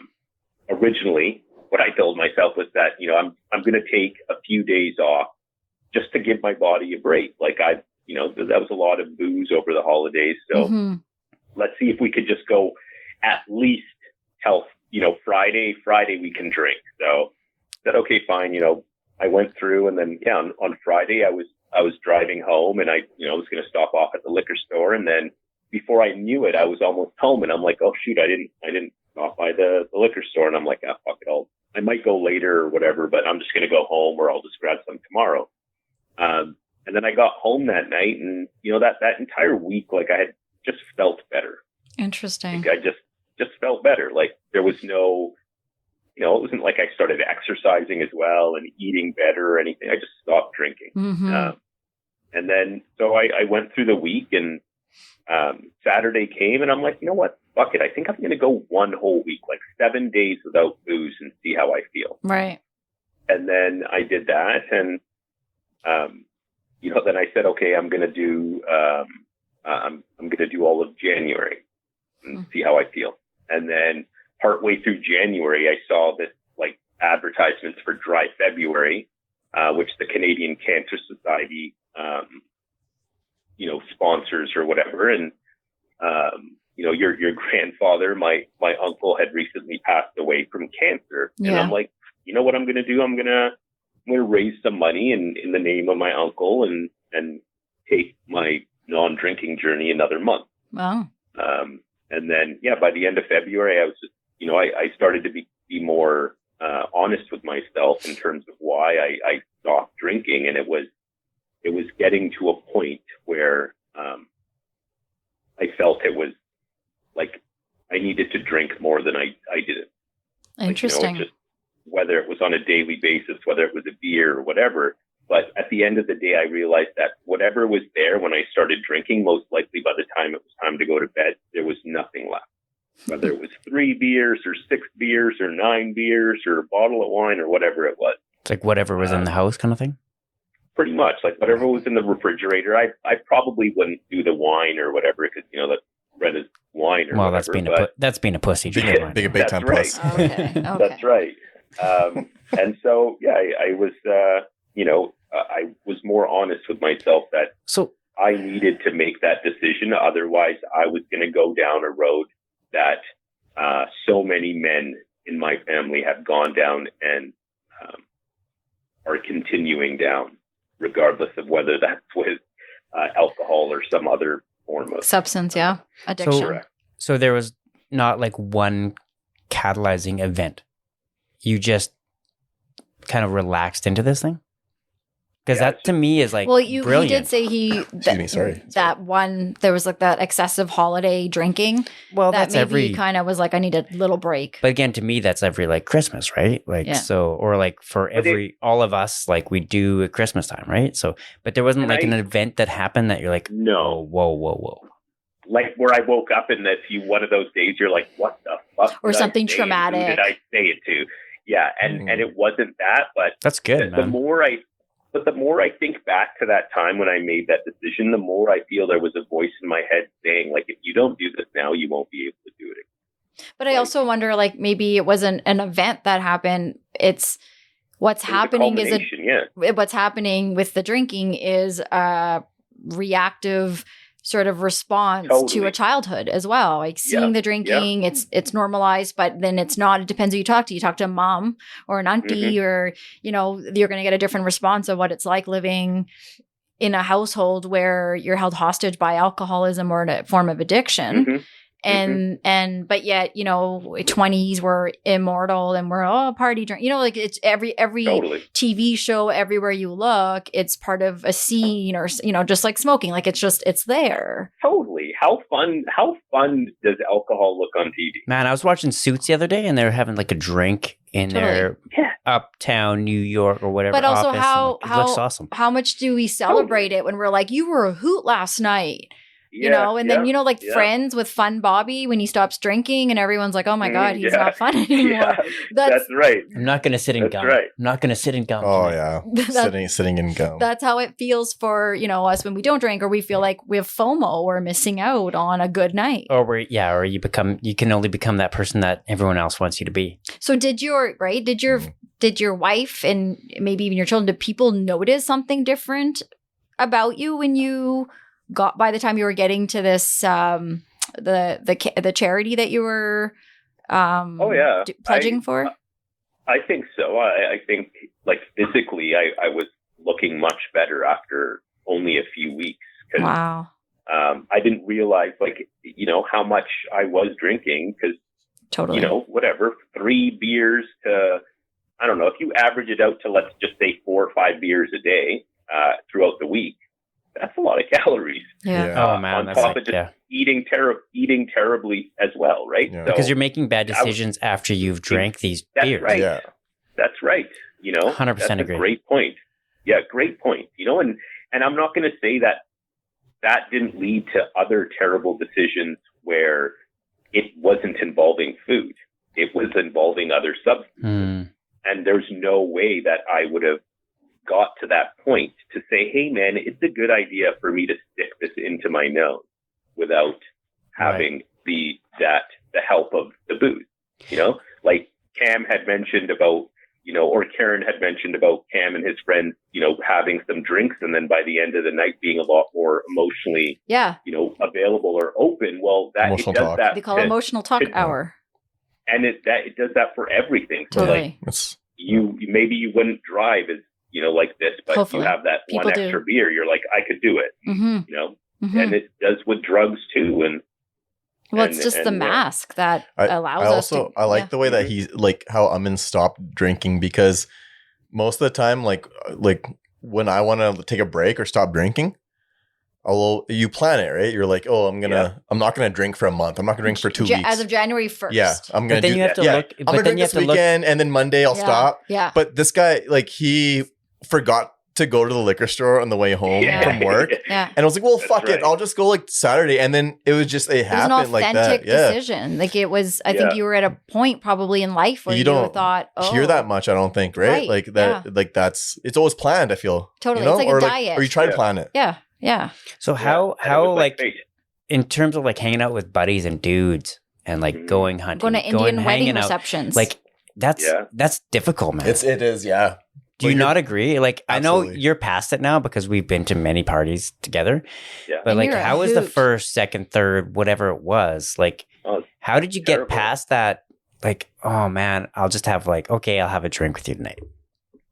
originally what I told myself was that, you know, I'm going to take a few days off just to give my body a break. Like you know, that was a lot of booze over the holidays. So let's see if we could just go at least till, you know, Friday we can drink. So I said, okay, fine. You know, I went through, and then, on Friday I was driving home, and I was going to stop off at the liquor store. And then before I knew it, I was almost home, and I'm like, oh shoot, I didn't stop by the liquor store. And I'm like, fuck it, I might go later or whatever, but I'm just going to go home, or I'll just grab some tomorrow. And then I got home that night, and, you know, that entire week, like, I had just felt better. Interesting. Like, I just felt better. Like, there was no, you know, it wasn't like I started exercising as well and eating better or anything. I just stopped drinking. And then, so I went through the week, and Saturday came, and I'm like, you know what? Fuck it. I think I'm going to go one whole week, like 7 days without booze, and see how I feel. Right. And then I did that, and, you know, then I said, okay, I'm going to do, I'm going to do all of January and see how I feel. And then partway through January, I saw this, like, advertisements for Dry February, which the Canadian Cancer Society, you know, sponsors or whatever. And, you know, your grandfather, my uncle, had recently passed away from cancer. And I'm like, you know what I'm going to do? I'm going to raise some money in the name of my uncle, and take my non-drinking journey another month. Wow. And then, by the end of February, I was just, you know, I started to be more honest with myself in terms of why I stopped drinking. And it was getting to a point where I felt it was like I needed to drink more than I did. Interesting. Like, you know, whether it was on a daily basis, whether it was a beer or whatever. But at the end of the day, I realized that whatever was there when I started drinking, most likely by the time it was time to go to bed, there was nothing left. Whether it was 3 beers or 6 beers or 9 beers or a bottle of wine or whatever it was. It's like whatever was in the house kind of thing? Pretty much. Like whatever was in the refrigerator. I probably wouldn't do the wine or whatever, because, you know, that's read as wine or whatever. That's being a pussy. Big time puss. Okay. That's right. And so, I was, you know, I was more honest with myself that I needed to make that decision. Otherwise, I was going to go down a road that so many men in my family have gone down and are continuing down, regardless of whether that's with alcohol or some other form of substance, addiction. So there was not like one catalyzing event. You just kind of relaxed into this thing? Because that to me is like, well, you brilliant. He did say that one, there was like that excessive holiday drinking. Well, that that's maybe he kind of was like, I need a little break. But again, to me, that's every like Christmas, right? Like, so, or like for all of us, like we do at Christmas time, right? So, but there wasn't like an event that happened that you're like, no, whoa. Like where I woke up and one of those days you're like, what the fuck? Or something traumatic. Who did I say it to? Yeah. And it wasn't that, but that's good, man. The more I think back to that time when I made that decision, the more I feel there was a voice in my head saying, like, if you don't do this now, you won't be able to do it again. But I also wonder, like, maybe it wasn't an event that happened. It's what's happening what's happening with the drinking is a reactive sort of response to a childhood as well. Like seeing the drinking, it's normalized, but then it's not. It depends who you talk to. You talk to a mom or an auntie, or you're going to get a different response of what it's like living in a household where you're held hostage by alcoholism or a form of addiction. But yet, 20s we're immortal and we're party drink. Like it's every TV show, everywhere you look, it's part of a scene, or just like smoking. Like it's there. Totally. How fun does alcohol look on TV? Man, I was watching Suits the other day, and they were having like a drink in their uptown New York or whatever. But also, it looks awesome. How much do we celebrate it when we're like, you were a hoot last night? Friends with Fun Bobby, when he stops drinking and everyone's like, oh my God, he's not fun anymore. Yeah, that's right. I'm not going to sit in gum. Right. I'm not going to sit in gum. Oh, tonight. Yeah. Sitting in gum. That's how it feels for, us when we don't drink, or we feel like we have FOMO, we're missing out on a good night. Or you can only become that person that everyone else wants you to be. So did your wife and maybe even your children, did people notice something different about you when you got, by the time you were getting to this the charity that you were pledging for? I think so. I think like physically I was looking much better after only a few weeks. Wow. I didn't realize how much I was drinking, because totally, 3 beers to, I don't know, if you average it out to, let's just say 4 or 5 beers a day throughout the week, that's a lot of calories. Yeah. Oh man, on top of just eating terribly as well, right? Yeah. Because you're making bad decisions after you've drank these beers. Right. Yeah. That's right. 100% that's agree. A great point. Yeah, great point. And I'm not going to say that didn't lead to other terrible decisions where it wasn't involving food. It was involving other substances. And there's no way that I would have got to that point to say, hey man, it's a good idea for me to stick this into my nose without having the help of the booze. Like Cam had mentioned about, or Karen had mentioned about Cam and his friends, having some drinks, and then by the end of the night being a lot more emotionally, available or open. Well, they call it emotional talk hour. And it does that for everything. So totally. Maybe you wouldn't drive as, like this, but hopefully you have that one extra beer, you're like, I could do it, and it does with drugs too. And it's just the mask that allows us to. I like the way that he's like how Amin stopped drinking, because most of the time, like when I want to take a break or stop drinking, you plan it, right? You're like, I'm not gonna drink for a month. I'm not gonna drink for 2 weeks. As of January 1st. Yeah, I'm gonna do that. You have to look. I'm gonna drink this weekend, and then Monday I'll stop. Yeah. But this guy, like, he forgot to go to the liquor store on the way home from work. Yeah. And I was like, well, fuck it. I'll just go like Saturday. And then it was just, it happened like that. It was an authentic decision. Like it was, I think you were at a point probably in life where you thought, hear that much, I don't think, right? Like that, like it's always planned, I feel. Totally. It's like a diet. Or you try to plan it. Yeah. Yeah. So how like, in terms of like hanging out with buddies and dudes and like going hunting, going to Indian wedding receptions. Like that's difficult, man. It is. Yeah. Do you not agree? Like, absolutely. I know you're past it now because we've been to many parties together. Yeah. But like, how was the first, second, third, whatever it was? Like, how did you get past that? Like, oh man, I'll just have like, okay, I'll have a drink with you tonight.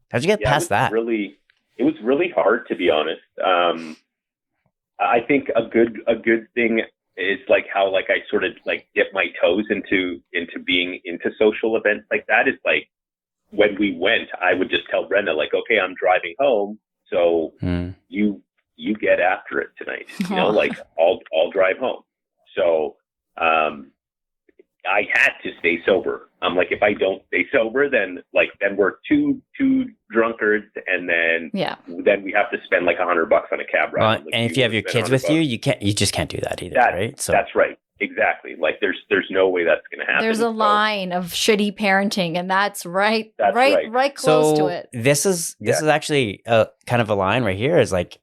How'd you get past that? It was really hard, to be honest. I think a good thing is like how like I sort of like dip my toes into being into social events like that. Is like, when we went, I would just tell Brenda, like, okay, I'm driving home, So you get after it tonight, you know, like I'll drive home. So, I had to stay sober. I'm like, if I don't stay sober, then we're two drunkards, and then we have to spend like $100 on a cab ride. Well, and if you have your kids with you, you just can't do that either, right? So that's right. Exactly. Like there's no way that's going to happen. There's a line of shitty parenting, and that's right close to it. This is actually a kind of a line right here is like,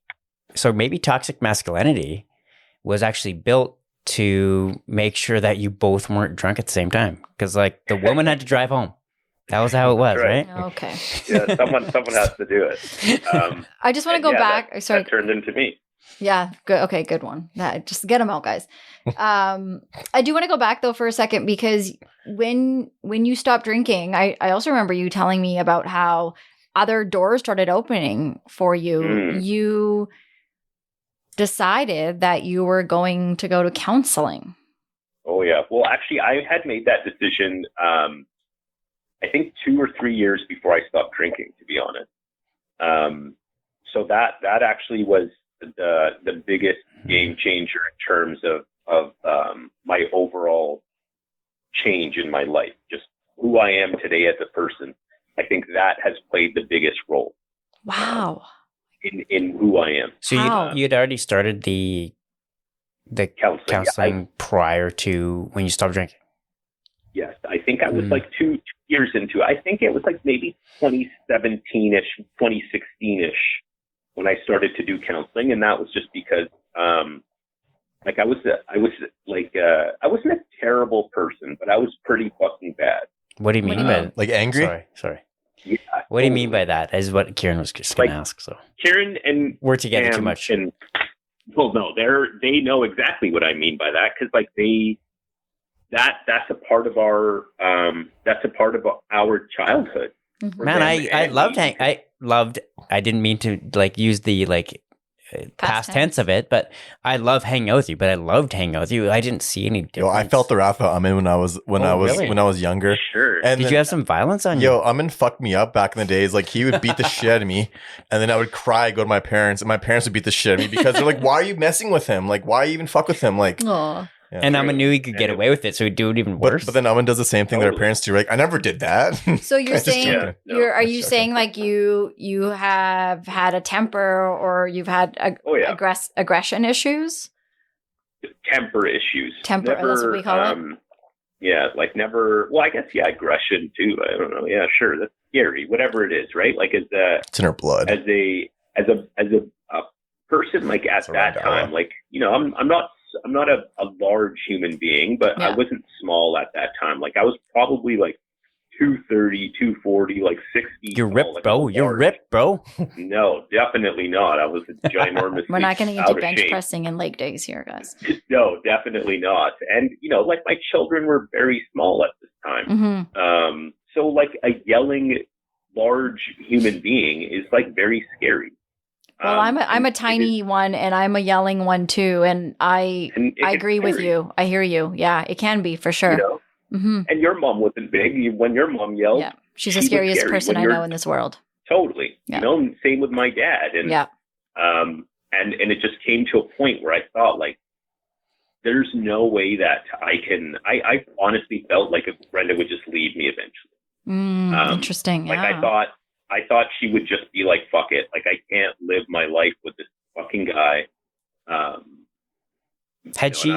so maybe toxic masculinity was actually built to make sure that you both weren't drunk at the same time, because like the woman had to drive home. That was how it was, right? Okay. Yeah, someone has to do it. I just want to go back. Sorry, that turned into me. Yeah, good. Okay, good one. Just get them out, guys. I do want to go back though for a second, because when you stopped drinking, I also remember you telling me about how other doors started opening for you. You decided that you were going to go to counseling. Oh yeah. Well, actually, I had made that decision. I think 2 or 3 years before I stopped drinking, to be honest. So that actually was the biggest game changer in terms of my overall change in my life, just who I am today as a person. I think that has played the biggest role. Wow. In who I am. So you'd already started the counseling prior to when you stopped drinking? Yes. I think I was like 2 years into it. I think it was like maybe 2017-ish, 2016-ish when I started to do counseling. And that was just because, I wasn't a terrible person, but I was pretty fucking bad. What do you mean by like angry? Sorry. Yeah, what do you mean by that? Is what Kieran was just going to ask. So Kieran and we're together too much. Well, no, they know exactly what I mean by that, because like that's a part of our childhood. Man, I didn't mean to like use the like past tense of it, but I love hanging out with you. But I loved hanging out with you. I didn't see any difference. I felt the wrath of Amin when I was younger. Sure. And did you have some violence on you? Amin fucked me up back in the days. Like he would beat the shit out of me, and then I would cry, go to my parents, and my parents would beat the shit out of me because they're like, "Why are you messing with him? Like, why even fuck with him?" Like, Aww. Yeah. And Amin knew he could get away with it, so he'd do it even worse. But then Amin does the same thing that our parents do. Like, I never did that. So you're saying, are you saying like you have had a temper, or you've had aggression issues? Temper issues. Temper, never, that's what we call it. Yeah, like never. Well, I guess aggression too. I don't know. Yeah, sure, that's scary. Whatever it is, right? Like it's in our blood. As a person, like at that time, like I'm not a large human being, but I wasn't small at that time. Like I was probably like 230, 240, like 60. You're ripped, bro. You're ripped, bro. No, definitely not. I was a ginormous. We're not going to get into bench pressing in leg days here, guys. No, definitely not. And like my children were very small at this time. Mm-hmm. So like a yelling large human being is like very scary. Well, I'm a tiny one, and I'm a yelling one too, and I agree with you. I hear you. Yeah, it can be for sure. Mm-hmm. And your mom wasn't big. When your mom yelled, she's the scariest person I know in this world. Totally. Yeah. Same with my dad. And and it just came to a point where I thought like, there's no way that I can. I honestly felt like Brenda would just leave me eventually. Interesting. Like I thought she would just be like, fuck it. Like, I can't live my life with this fucking guy. Had she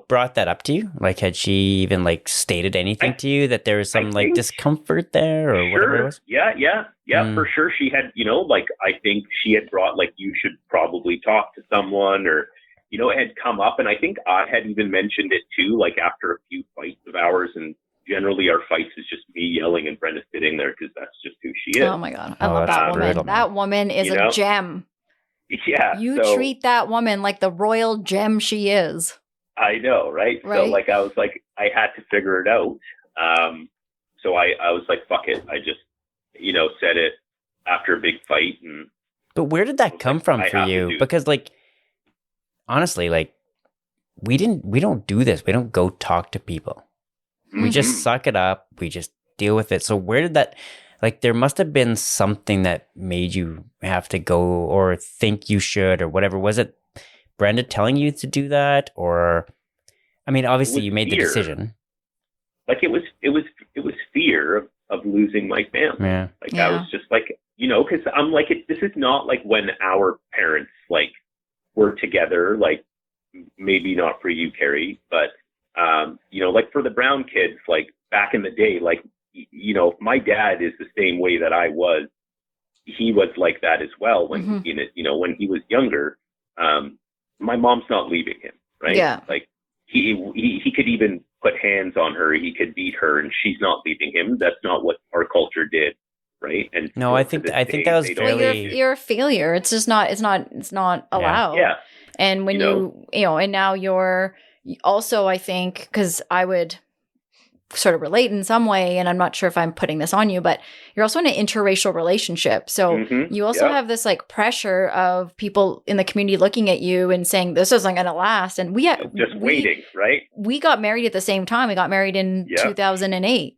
brought that up to you? Like, had she even like stated anything to you that there was some like discomfort there or whatever it was? Yeah, for sure. She had, like, I think she had brought like, you should probably talk to someone, or, it had come up. And I think I had even mentioned it too, like after a few fights of ours, and generally our fights is just me yelling and Brenda sitting there because that's just who she is. Oh my God. I love that woman. Brutal, that woman is a gem. Yeah. You treat that woman like the royal gem she is. I know, right? So like, I was like, I had to figure it out. So I was like, fuck it. I just, said it after a big fight. But where did that come from for you? Because like, honestly, like we don't do this. We don't go talk to people. We just suck it up. We just deal with it. So where did that, like there must have been something that made you have to go or think you should or whatever. Was it Brenda telling you to do that? Or, I mean, obviously you made the decision. Like it was fear of losing my family. Yeah. Like I was just like, you know, because I'm like, this is not like when our parents like were together, like maybe not for you, Carrie, but you know, like for the Brown kids, like back in the day, like, you know, my dad is the same way that I was. He was like that as well when you know, when he was younger. My mom's not leaving him, right? Yeah. Like he could even put hands on her, he could beat her, and she's not leaving him. That's not what our culture did, right? And no, I think that was fairly. You're a failure. It's just not. It's not allowed. Yeah. And when you know, and now you're also, I think, because I would sort of relate in some way, and I'm not sure if I'm putting this on you, but you're also in an interracial relationship. So you also have this like pressure of people in the community looking at you and saying, this isn't going to last. And we waiting, right? We got married at the same time. We got married in 2008.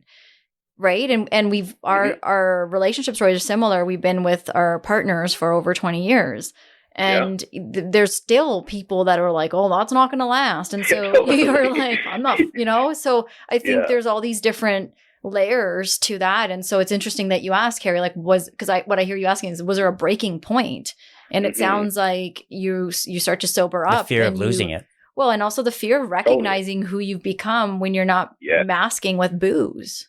Right. And we've, our relationship stories are similar. We've been with our partners for over 20 years. And there's still people that are like, oh, that's not going to last. And so you're like, I'm not, you know, so I think there's all these different layers to that. And so it's interesting that you asked, Carrie, like, because what I hear you asking is, was there a breaking point? And it sounds like you start to sober up. The fear of losing it. Well, and also the fear of recognizing who you've become when you're not masking with booze.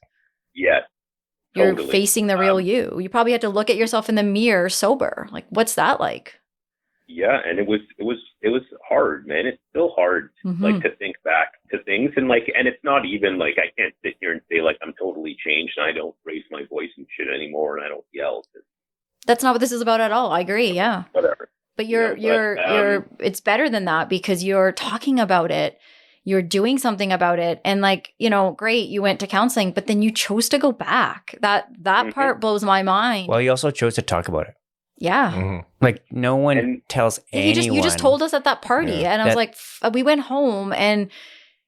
Yeah. You're facing the real you. You probably had to look at yourself in the mirror sober. Like, what's that like? Yeah, and it was hard, man. It's still hard, like, to think back to things, and like, and it's not even like I can't sit here and say like I'm totally changed and I don't raise my voice and shit anymore and I don't yell. That's not what this is about at all. I agree. Yeah. Whatever. But you're it's better than that because you're talking about it. You're doing something about it, and like, you know, great, you went to counseling, but then you chose to go back. That part blows my mind. Well, you also chose to talk about it. Yeah. Like no one tells anyone. You just told us at that party, and I was like, we went home, and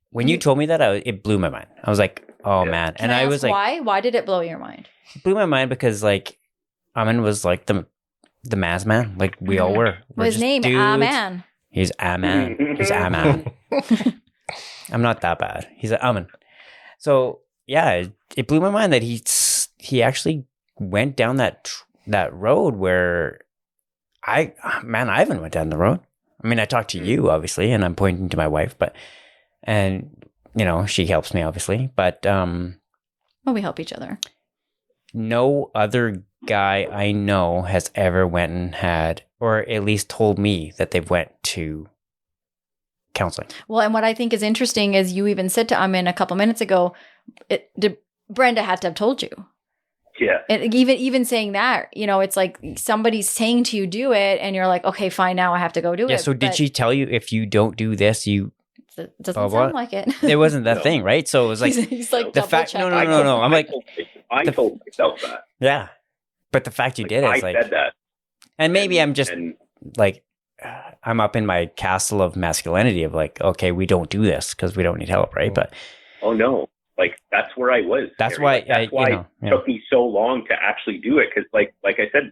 when you told me that, it blew my mind. I was like, oh man, and I was like, why? Why did it blow your mind? It blew my mind because like Amin was like the mass man, like we all were. His name, Amin. He's Amin. He's Amin. I'm not that bad. He's Amin. So yeah, it blew my mind that he actually went down that road where I haven't went down the road. I mean, I talked to you obviously, and I'm pointing to my wife, and you know, she helps me obviously, but well, we help each other. No other guy I know has ever went and had, or at least told me that they've went to counseling. Well, and what I think is interesting is you even said to Amin a couple minutes ago, Brenda had to have told you. Yeah. And even saying that, you know, it's like somebody's saying to you, do it. And you're like, okay, fine. Now I have to go do it. Yeah. So did she tell you if you don't do this, you... It doesn't sound like it. It wasn't that thing, right? So it was like... he's like, the fact... No. I'm like... I told myself that. Yeah. But the fact you did it is like... I said that. And maybe I'm just like... I'm up in my castle of masculinity of like, okay, we don't do this because we don't need help, right? But... Oh, no. Like, that's where I was. That's why it took me so long to actually do it. Because, like I said,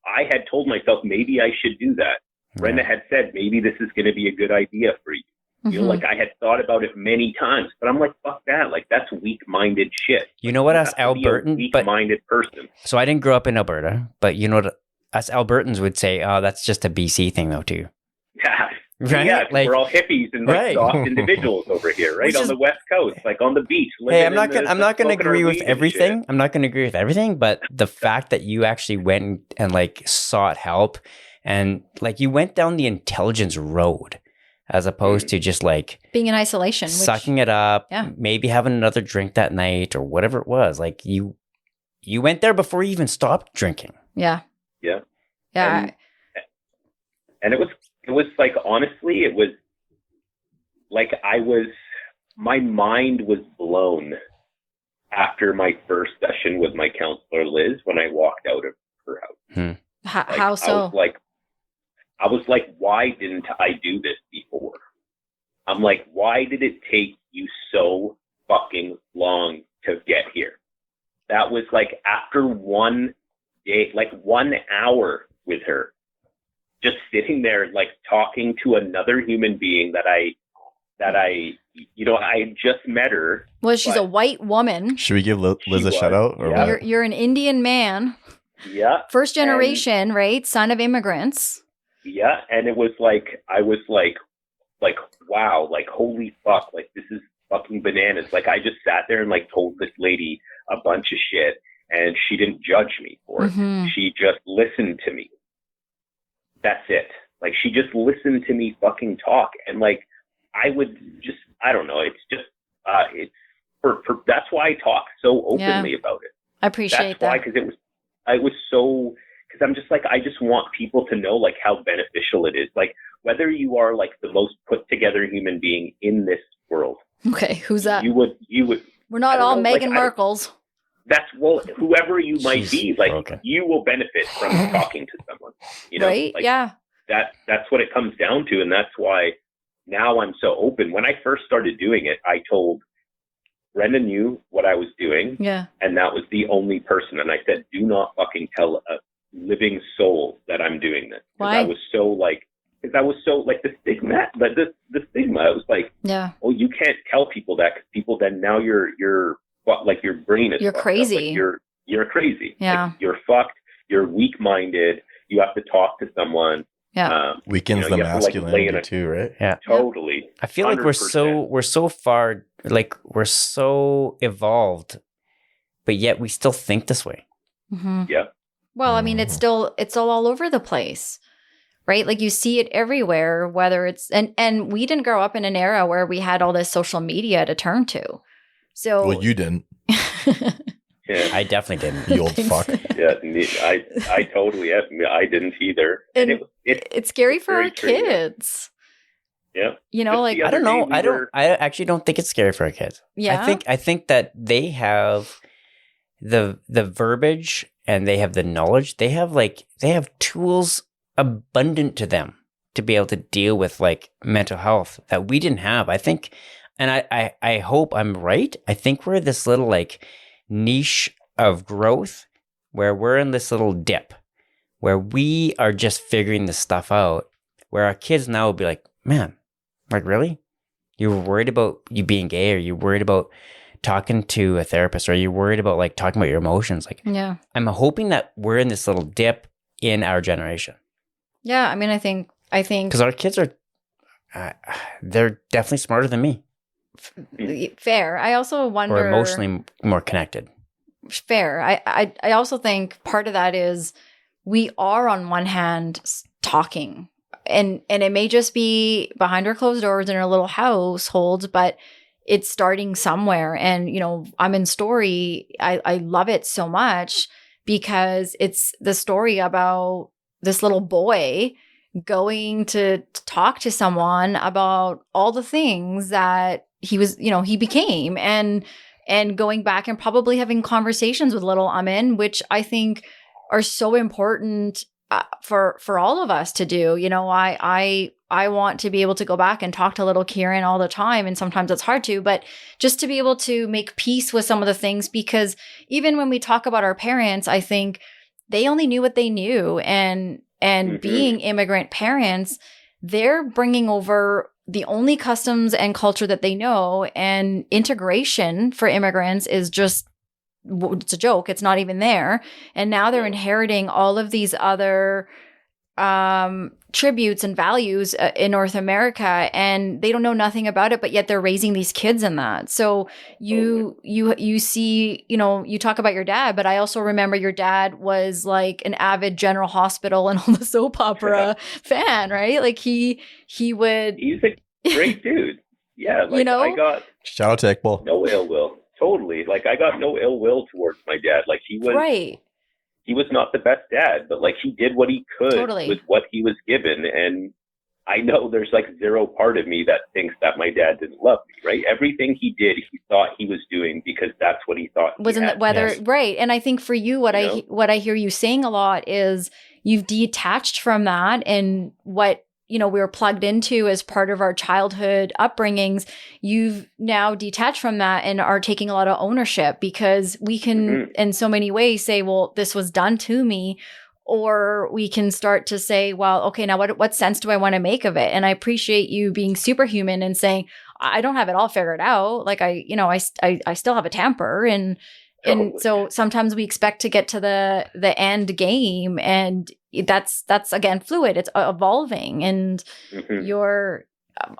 I had told myself maybe I should do that. Brenda had said maybe this is going to be a good idea for you. You know, like I had thought about it many times, but I'm like, fuck that. Like, that's weak-minded shit. You know what? Us Albertans, weak-minded person. So I didn't grow up in Alberta, but you know what? Us Albertans would say, oh, that's just a BC thing, though, too. Yeah. Right? Yeah, like, we're all hippies and like soft individuals over here, right? On the West Coast, like on the beach. Hey, I'm not gonna agree with everything. I'm not gonna agree with everything, but the fact that you actually went and like sought help and like you went down the intelligence road as opposed to just like being in isolation, sucking it up, maybe having another drink that night or whatever it was. Like you went there before you even stopped drinking. Yeah. Yeah. Yeah. And it was like, honestly, it was like my mind was blown after my first session with my counselor, Liz, when I walked out of her house. How so? I was like, why didn't I do this before? I'm like, why did it take you so fucking long to get here? that was like after one day, like 1 hour with her, just sitting there, like talking to another human being that I, I just met her. Well, she's a white woman. Should we give Liz a shout out? Or yeah. You're an Indian man. Yeah. First generation, right? Son of immigrants. Yeah. And it was like, I was like, wow, like, holy fuck, like, this is fucking bananas. Like, I just sat there and like told this lady a bunch of shit and she didn't judge me for it. She just listened to me. That's it. Like, she just listened to me fucking talk. And like, I would just, I don't know. It's just, it's for that's why I talk so openly about it. I appreciate that. That's why, because because I'm just like, I just want people to know like how beneficial it is. Like, whether you are like the most put together human being in this world. Okay. Who's that? You would. We're not all Meghan Markles. Whoever you might be, like, you will benefit from talking to someone, you know, right? Like, yeah. That's what it comes down to. And that's why now I'm so open. When I first started doing it, I told Brenda knew what I was doing. Yeah. And that was the only person. And I said, do not fucking tell a living soul that I'm doing this. Why? I was so like the stigma, but the stigma, I was like, yeah. Oh, you can't tell people that, because people then now you're like your brain is, you're crazy. Like you're crazy. Yeah. Like, you're fucked. You're weak-minded. You have to talk to someone. Yeah. Weakens the masculinity too, right? Yeah. Totally. I feel 100%. Like we're so far, like we're so evolved, but yet we still think this way. Mm-hmm. Yeah. Well, I mean, it's still all over the place, right? Like, you see it everywhere, whether it's, and we didn't grow up in an era where we had all this social media to turn to. So, well, you didn't. Yeah. I definitely didn't. You old fuck. Yeah, I totally have. I didn't either. And it's scary for our kids. Yeah. You know, like, I don't know. I actually don't think it's scary for our kids. Yeah. I think that they have the verbiage and they have the knowledge. They have tools abundant to them to be able to deal with like mental health that we didn't have. I think, and I hope I'm right. I think we're this little like niche of growth where we're in this little dip where we are just figuring this stuff out, where our kids now will be like, man, like, really? You were worried about you being gay, or you worried about talking to a therapist, or you worried about like talking about your emotions? Like, yeah, I'm hoping that we're in this little dip in our generation. Yeah. I mean, I think because our kids are, they're definitely smarter than me. Fair. I also wonder, or emotionally more connected. Fair. I also think part of that is we are on one hand talking, and it may just be behind our closed doors in our little households, but it's starting somewhere. And, you know, I'm in Story. I love it so much because it's the story about this little boy going to talk to someone about all the things that he was, you know, he became, and going back and probably having conversations with little Amin, which I think are so important for all of us to do. You know, I want to be able to go back and talk to little Kieran all the time, and sometimes it's hard to, but just to be able to make peace with some of the things, because even when we talk about our parents, I think they only knew what they knew, and being immigrant parents, they're bringing over the only customs and culture that they know, and integration for immigrants is just, it's a joke. It's not even there. And now they're inheriting all of these other tributes and values in North America, and they don't know nothing about it, but yet they're raising these kids in that. So you see, you know, you talk about your dad, but I also remember your dad was like an avid General Hospital and all the soap opera fan, right? Like he's a great dude. Yeah. Like, you know, I got shout out to Iqbal. No ill will. Totally. Like, I got no ill will towards my dad. Like, he was right. He was not the best dad, but like he did what he could with what he was given. And I know there's like zero part of me that thinks that my dad didn't love me, right? Everything he did, he thought he was doing because that's what he thought. Wasn't that whether right? And I think for you, what I hear you saying a lot is you've detached from that, and what we were plugged into as part of our childhood upbringings, you've now detached from that and are taking a lot of ownership, because we can in so many ways say, well, this was done to me. Or we can start to say, well, okay, now what sense do I want to make of it? And I appreciate you being superhuman and saying, I don't have it all figured out. Like I still have a temper, and so sometimes we expect to get to the end game, and that's again fluid. It's evolving, and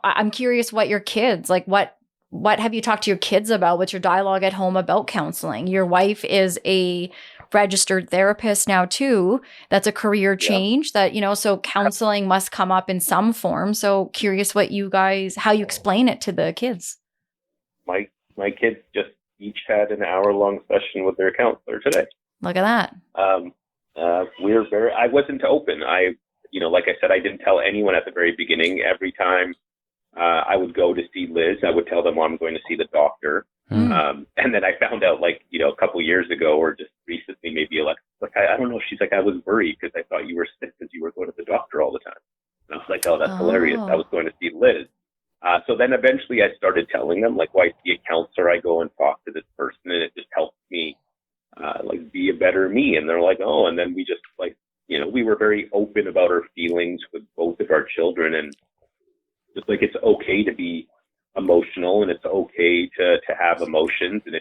I'm curious what your kids like. What have you talked to your kids about? What's your dialogue at home about counseling? Your wife is a registered therapist now too. That's a career change that, so counseling must come up in some form. So curious how you explain it to the kids. My kids just each had an hour-long session with their counselor today. Look at that. I wasn't open. Like I said, I didn't tell anyone at the very beginning. Every time I would go to see Liz, I would tell them, well, I'm going to see the doctor. And then I found out a couple years ago, or just recently, maybe I don't know. She's like, I was worried because I thought you were sick because you were going to the doctor all the time. And I was like, oh, that's hilarious. I was going to see Liz. So then eventually I started telling them, I see a counselor, I go and talk to this person, and it just helps me, be a better me. And they're like, oh, and then we just we were very open about our feelings with both of our children, and just it's okay to be emotional, and it's okay to have emotions, and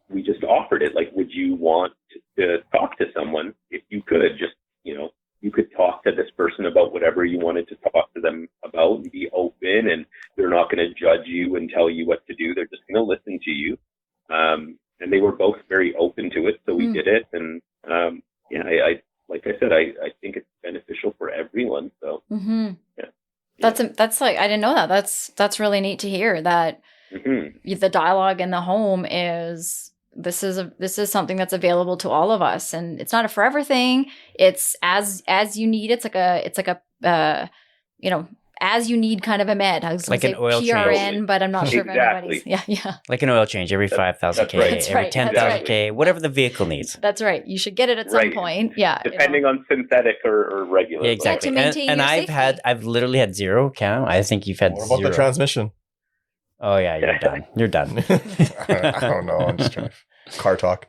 we just offered it. Would you want to talk to someone? If you could just, you could talk to this person about whatever you wanted to talk to them about, and be open, and they're not going to judge you and tell you what to do. They're just going to listen to you. And they were both very open to it. So we did it. And, I like I said, I think it's beneficial for everyone. So, yeah. That's I didn't know that. That's really neat to hear that the dialogue in the home is, this is something that's available to all of us, and it's not a forever thing. It's as you need. It's like a as you need kind of a med. I was like say an oil PRN, change, but I'm not sure if anybody's. Yeah. Like an oil change every 5,000 K, every 10,000 K, whatever the vehicle needs. That's right. You should get it at some point. Yeah, depending on synthetic or regular. Yeah, exactly. To maintain and your safety. I've literally had zero. Cam, I think you've had What zero. about the transmission? Oh yeah, you're done. You're done. I don't know. I'm just trying to car talk.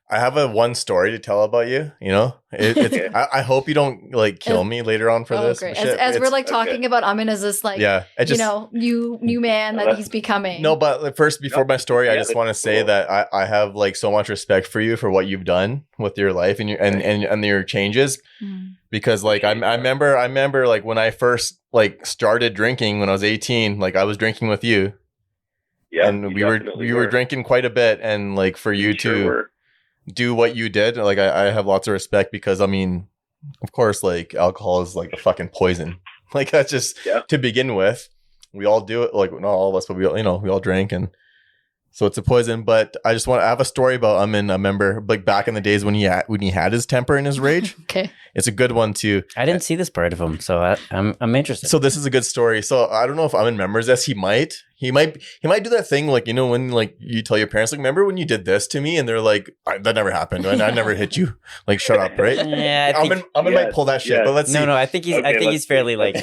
I have one story to tell about you. I hope you don't kill me later on for this. Great. As we're talking about Amin as this new man that he's becoming. No, but first, before my story, I just want to say that I have so much respect for you for what you've done with your life and your changes. Because I remember when I first started drinking when I was 18, I was drinking with you. Yeah, and we were drinking quite a bit, and for you to do what you did, I have lots of respect, because of course, alcohol is a fucking poison. That's just to begin with. We all do it, not all of us, but we all drink, and so it's a poison. But I have a story about Amin. I remember back in the days when he had his temper and his rage. Okay. It's a good one too. I didn't see this part of him, so I'm interested. So this is a good story. So I don't know if Amin remembers this. He might do that thing when you tell your parents, remember when you did this to me, and they're like, that never happened. I never hit you. Shut up, right? Yeah, Amin might pull that shit. But let's see. No, I think he's fairly woke.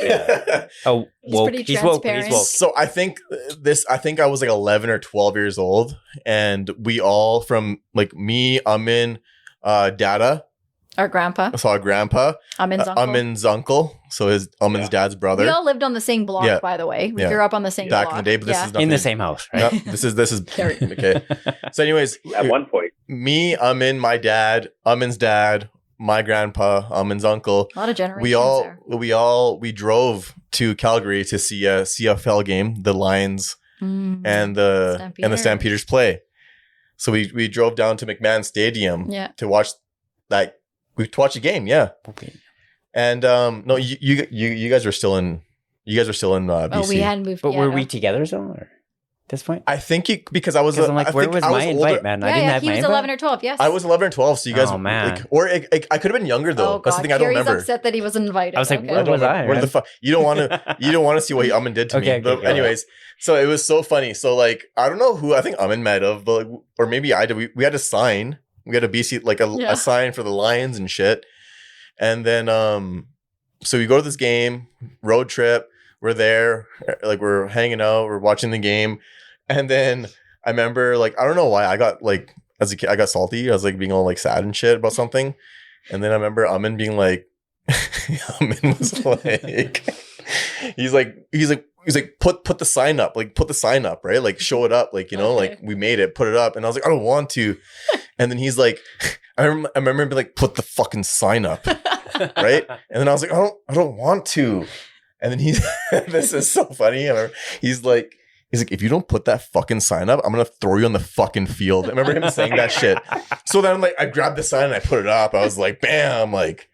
He's woke. So I think I was 11 or 12 years old, and we all from me, Amin, Dada. Our grandpa. I saw our grandpa. Amin's uncle. So Amin's dad's brother. We all lived on the same block, by the way. We grew up on the same block. Back in the day, but this is nothing. In the same house, right? No, this is okay. So anyways. At one point. Me, Amin, my dad, Amin's dad, my grandpa, Amin's uncle. A lot of generations there. We drove to Calgary to see a CFL game, the Lions and the Stampeders play. So we drove down to McMahon Stadium to watch that. We watched a game, yeah. Okay. And no, you guys were still in. You guys were still in BC. Oh, we hadn't moved. But were we together still? Or at this point, I think because I was. I'm where was my invite, man? I didn't have my invite. He was 11 or 12. Yes, I was 11 or 12. So you guys, or I could have been younger though. That's the thing I don't remember. Upset that he wasn't invited. I was like, where was I? Where the fuck? You don't want to see what Amin did to me. But anyways, so it was so funny. So I don't know who. I think Amin might have, but or maybe I did. We had a sign. We had a BC a sign for the Lions and shit. And then so we go to this game, road trip. We're there, like we're hanging out, we're watching the game, and then I remember like I don't know why I got like as a kid I got salty. I was like being all like sad and shit about something, and then I remember Amin being like, Amin was like, he's like put the sign up, like put the sign up, right? Like show it up, like you know, like we made it, put it up, and I was like I don't want to, and then he's like, I remember being like put the fucking sign up, right? And then I was like I don't want to. And then he's, this is so funny. He's like, if you don't put that fucking sign up, I'm going to throw you on the fucking field. I remember him saying that shit. So then like, I grabbed the sign and I put it up. I was like, bam, like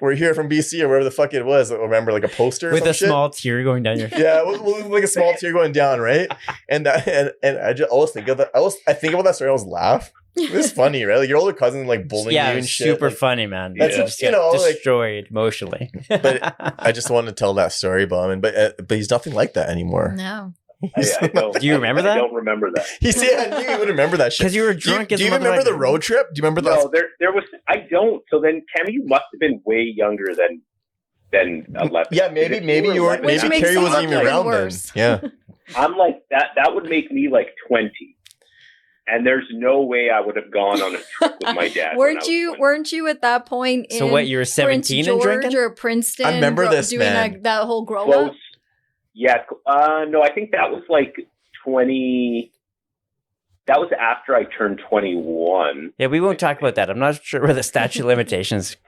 we're here from BC or wherever the fuck it was. I remember like a poster with a small tear going down your. Yeah, it was like a small tear going down, right? And I just always think of that. I think about that story. I always laugh. It's funny, right? Like your older cousin like bullying you and shit. Super like, funny, man. That's just, you know, destroyed emotionally. But I just wanted to tell that story about him. But he's nothing like that anymore. No. I don't. Do you remember that? I don't remember that. He said I knew you would remember that shit. Because you were drunk. Do you remember the road trip? Do you remember that? No, there was. I don't. So then, Cam, you must have been way younger than 11. Yeah, maybe you weren't. Maybe Carrie wasn't even around then. Yeah. I'm like that. That would make me like 20. And there's no way I would have gone on a trip with my dad. Weren't you at that point in so what, you were 17 and drinking? Or Princeton? I remember this, doing man. that whole grow up? Yeah. No, I think that was like 20. That was after I turned 21. Yeah, we won't talk about that. I'm not sure where the statute of limitations.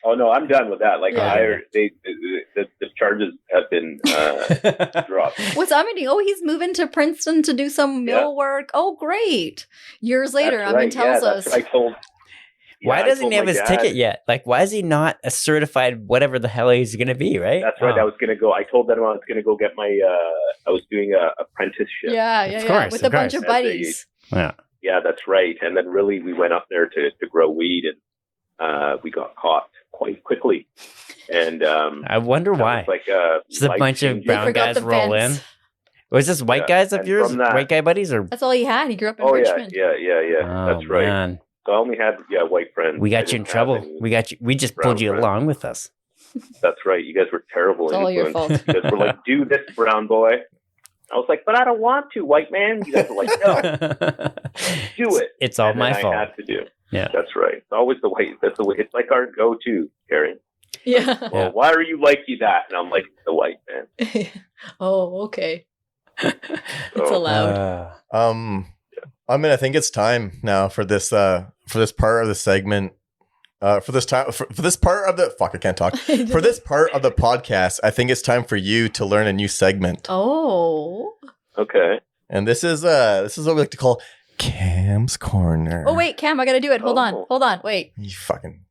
Oh, no, I'm done with that. Like, the charges have been dropped. What's happening? Oh, he's moving to Princeton to do some mill work. Oh, great. Years later, Amin tells us. I told. Why doesn't he have his ticket yet? Like, why is he not a certified whatever the hell he's going to be, right? That's right. I was going to go. I told them I was going to go get my, I was doing a apprenticeship. Yeah. Of course, with a bunch of buddies. Yeah, that's right. And then really we went up there to grow weed and we got caught quite quickly. And I wonder why. Like just a bunch of brown guys roll in. Was this white guys of yours? White guy buddies? Or that's all he had. He grew up in Richmond. Yeah. Oh, that's right. Man. So I only had white friends. We got you in trouble. We just pulled you along with us. That's right. You guys were terrible. It's all your fault. You guys were like, do this, brown boy. I was like, but I don't want to, white man. You guys were like, no, do it. It's all my fault. I had to do. Yeah, that's right. It's always the white. That's the way. It's like our go-to, Gary. Yeah. Well, why are you like that? And I'm like, the white man. Oh, okay. It's allowed. I mean, I think it's time now for this part of the segment. For this part of the I can't talk. For this part of the podcast, I think it's time for you to learn a new segment. Oh. Okay. And this is what we like to call Cam's Corner. Oh wait, Cam, I gotta do it. Hold on, wait. You fucking.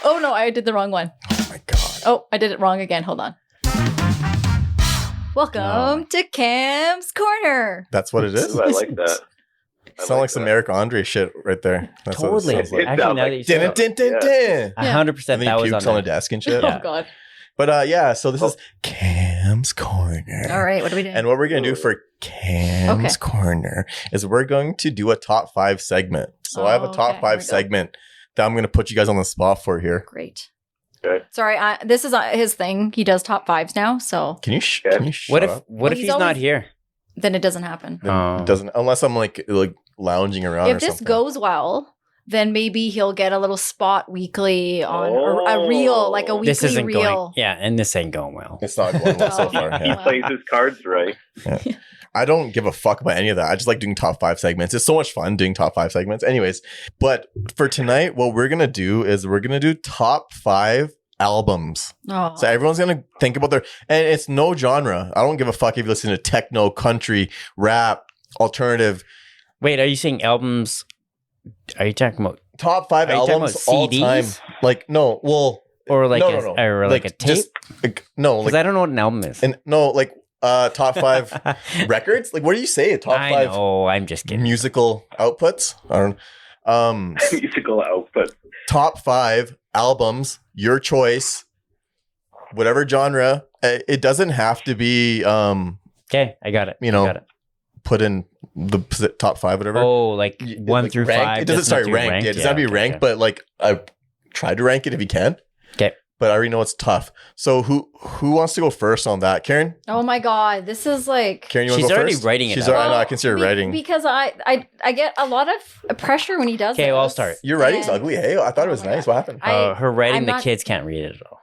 Oh no, I did the wrong one. Oh my god. Oh, I did it wrong again. Hold on. Welcome to Cam's Corner. That's what it is. Ooh, I like that. Sound like some Eric Andre shit right there. That's totally. What it sounds like. Actually, now that you say it. 100% that was on the desk and shit. Oh god. But so this is Cam's Corner. All right, what are we doing? And what we're going to do for Cam's Corner is we're going to do a top 5 segment. So I have a top 5 segment that I'm going to put you guys on the spot for here. Great. Okay. Sorry, this is his thing. He does top 5s now, so. Can you shut up? What if he's not here? Then it doesn't happen. It doesn't, unless I'm like lounging around. If this goes well, then maybe he'll get a little spot weekly on a reel, like a weekly this isn't reel. And this ain't going well. It's not going well so far. He plays his cards right. Yeah. I don't give a fuck about any of that. I just like doing top 5 segments. It's so much fun doing top 5 segments. Anyways, but for tonight, what we're going to do is we're going to do top 5 albums. Oh. So everyone's going to think about and it's no genre. I don't give a fuck if you listen to techno, country, rap, alternative. Wait, are you saying albums? Are you talking about top 5 albums all time? Like, no, well, or like no. Or like a tape? Just, no, like, I don't know what an album is. And no, like top 5 records. Like, what do you say? Top 5? Oh, I'm just kidding. Musical outputs. I don't. Musical outputs. Top 5 albums, your choice, whatever genre. It doesn't have to be. Okay, I got it. Put in the top 5, whatever. Oh, like 1 through ranked. 5. It doesn't start ranked. It doesn't have to be ranked, but like try to rank it if you can. Okay. But I already know it's tough. So who wants to go first on that? Karen? Oh my God. This is like... Karen, you want to go She's already first? writing it. She's already, I know, I can see her writing. Because I get a lot of pressure when he does Okay, this. well, I'll start. Your writing's ugly. Hey, I thought it was nice. What happened? Her writing, I'm the not- kids can't read it at all.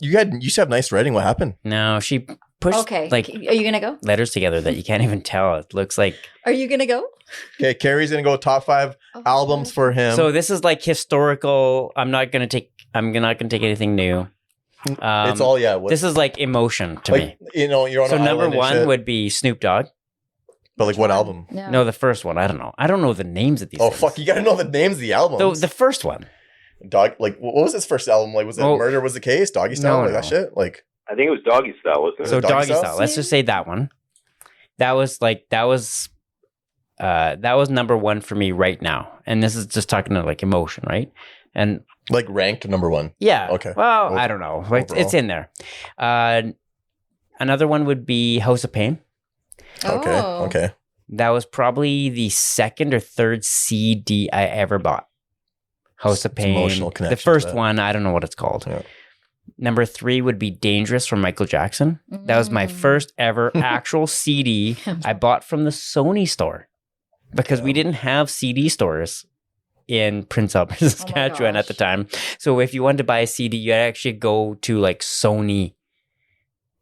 You used to have nice writing. What happened? No, she pushed Okay. like Are you going to go? letters together that you can't even tell. It looks like... Are you going to go? Okay, Carrie's going to go top 5 albums for him. So this is like historical. I'm not going to take anything new. It's all, This is like emotion to me. You know, you're on So an number island and 1 shit. would be Snoop Dogg. But like what album? Yeah. No, the first one. I don't know. I don't know the names of these. Oh, things. fuck. You got to know the names of the albums. The first one. Dog, like, what was his first album? Like, was it Murder Was the Case? Doggy Style? No, like no. that shit? Like, I think it was Doggy Style, wasn't it? So Doggy Doggy Style? Style. Let's just say that one. That was number 1 for me right now. And this is just talking to like emotion, right? And like ranked number 1. yeah. Okay. Well, I don't know. It's in there. Another one would be House of Pain. Okay. Oh. Okay. That was probably the 2nd or 3rd CD I ever bought. House of It's Pain. emotional connection The first to that. one, I don't know what it's called. Yeah. Number 3 would be Dangerous from Michael Jackson. That was my first ever actual CD I bought from the Sony store because we didn't have CD stores in Prince Albert, Saskatchewan at the time. So if you wanted to buy a CD, you had to actually go to like Sony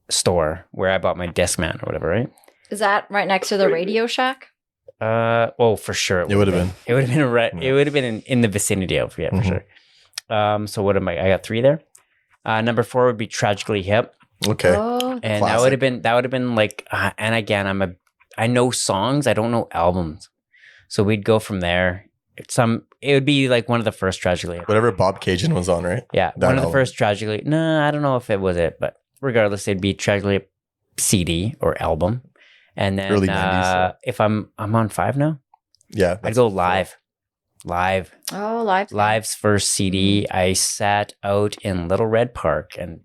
store where I bought my Discman or whatever, right? Is that right next to the Radio Shack? Oh, for sure. It would have been. It would have been It would have been in the vicinity of, yeah, for sure. So what am I got 3 there. Number 4 would be Tragically Hip. Okay. Oh, And Classic. that would have been like, and again, I know songs, I don't know albums. So we'd go from there. It would be like one of the first Tragically Hip. Whatever Bob Cajun was on, right? Yeah. That One of the album. first Tragically, no, I don't know if it was it, but regardless, it'd be Tragically Hip CD or album. And then Early 90s, if I'm on 5 now, Yeah. I'd go Live. Live. Oh, Live. Live's first CD. I sat out in Little Red Park and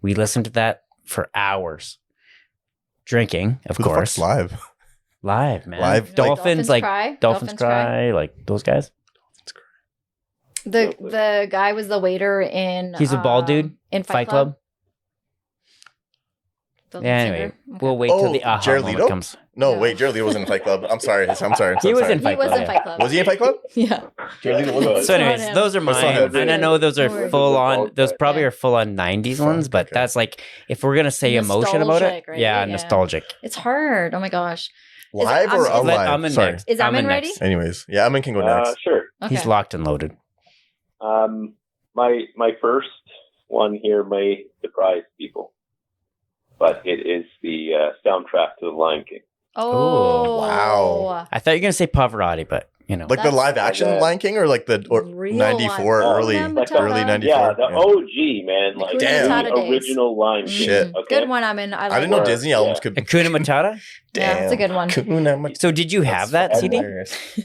we listened to that for hours. Drinking, of Who the course. fuck's Live? Live, man. Live? Dolphins, like Cry. Dolphins Cry, like those guys. The guy was the waiter in... He's a bald dude. In Fight Club. The Yeah, singer? anyway, Okay. we'll wait till Oh, the aha Jared moment Leto? comes. No, No. wait. Jared Leto wasn't in Fight Club. I'm sorry. He was in Fight He Club. was in yeah. Fight Club. Was he in Fight Club? Yeah. Jared Leto wasn't. So, anyways, It's not those are him. It's not mine, him. and I know those Don't worry. are full on. Those probably Yeah. are full on '90s ones, but Okay. that's like if we're gonna say emotion about it, Nostalgic, right? yeah, Yeah. nostalgic. It's hard. Oh my gosh. Live or Is it- Let alive? Amin Sorry. next. Is Amin Amin ready? next. Anyways, yeah, Amin can go next. Sure. Okay. He's locked and loaded. My first one here may surprise people, but it is the soundtrack to The Lion King. Oh. wow. I thought you were gonna say Pavarotti, but you know, Like the That's- live action Yeah. Lion King or like the Real 94 live. early Hakuna Matata. early 94? Yeah, the OG, man. Like Damn. the Matata days. original Lion King. Shit. Okay? Good one, Amin. I, like I didn't know that. Disney albums Yeah. could. Hakuna Matata. Damn. Yeah, it's a good one. Hakuna Matata. So did you have that That's CD? hilarious.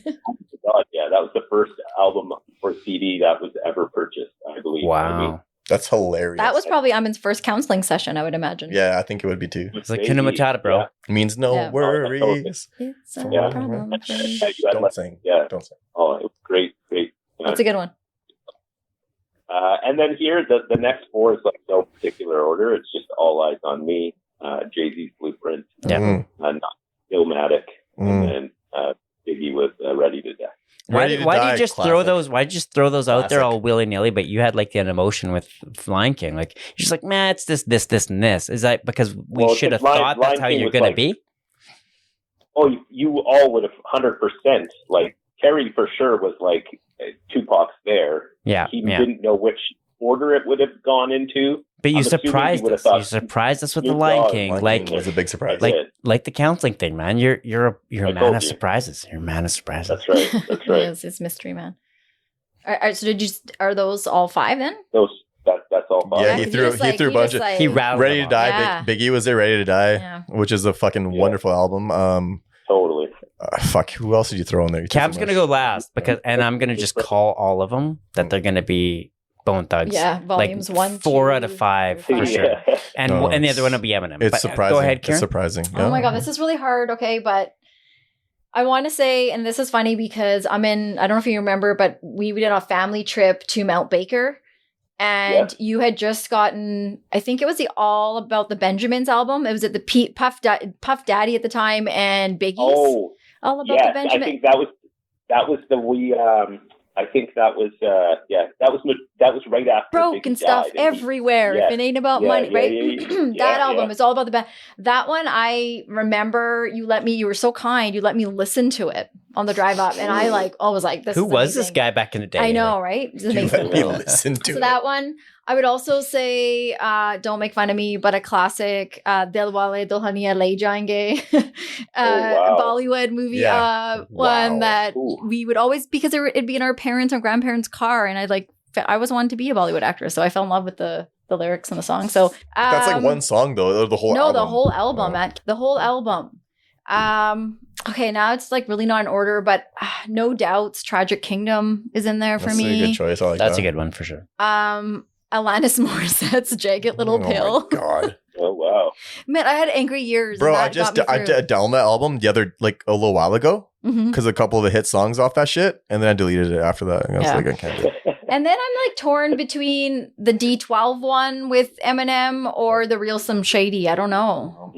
God, yeah, that was the first album or CD that was ever purchased, I believe. I mean, Wow. That's hilarious. That was probably Amin's first counseling session, I would imagine. Yeah, I think it would be too. It's like Hakuna Matata, bro. Yeah. Means no Yeah. worries. It's a Yeah. problem. Yeah, you had Don't like- sing. Yeah. Don't sing. Oh, it was great. That's a good one. And then here, the next 4 is like no particular order. It's just All Eyes on Me, Jay-Z's Blueprint, Yeah. Mm, Illmatic, mm. and then Biggie with Ready to Die. Why Ready did to you Die, just throw classic. those? Why did you just throw those out there Classic. all willy nilly? But you had like an emotion with Lion King. Like you're just like, man, it's this, and this. Is that because we Well, should have because thought Lion that's how King you're was gonna like- be? Oh, you all would have 100%. Like Terry for sure was like Tupac's there. Yeah, He yeah. didn't know which order it would have gone into. But you I'm assuming he surprised would have us. thought You surprised us with the Snoop Lion Dogg, King. Lion Like King was a big surprise. like Yeah. like the counseling thing, man. You're a I man told of you. surprises. You're a man of surprises. That's right. That's right. It's mystery man. All right, so are those all 5 then? That's all. Fine. Yeah, he Could threw- you just, he threw a bunch just, of- like- He rattled Ready to them Die. all. Yeah. Biggie was there. Ready to Die, Yeah. which is a fucking Yeah. wonderful album. Totally. Fuck. Who else did you throw in there? You threw Cam's so gonna much. go last and I'm gonna just call all of them that they're gonna be Bone Thugs. Yeah, volumes like 1, 4 2, out of 5 for 5. sure. Yeah. And No, and the other it's- one will be Eminem. It's But, surprising. Go ahead, It's Karen. surprising. Oh my god, this is really hard. Okay, but I want to say, and this is funny because I don't know if you remember, but we did a family trip to Mount Baker. And you had just gotten, I think it was the All About the Benjamins album. It was at the Puff Daddy at the time and Biggie's. Oh, All About the Benjamins. I think that was I think that was that was right after Broken Stuff Everywhere. If it ain't about money, right? That album is all about the that one. I remember you were so kind. You let me listen to it on the drive up, and I was like, this. Who is was amazing. this guy back in the day? I know, right? You let me listen to so it. that one. I would also say, don't make fun of me, but a classic, Dil Wale Dulhania Le Jayenge, Bollywood movie, one that we would always, because it'd be in our parents' and grandparents' car, and I always wanted to be a Bollywood actress, so I fell in love with the lyrics and the song. So that's like one song though, or the whole album? No, the whole album, the whole album. Okay, now it's like really not in order, but No Doubt's Tragic Kingdom is in there for me. That's a good choice. I like that's a good one for sure. Alanis Morissette's Jagged Little Pill. Oh my God. Oh wow. Man, I had angry years. Bro, I downloaded that album the other, a little while ago because a couple of the hit songs off that shit, and then I deleted it after that. I was like, I can't do it. And then I'm torn between the D12 one with Eminem or the Real Slim Shady. I don't know.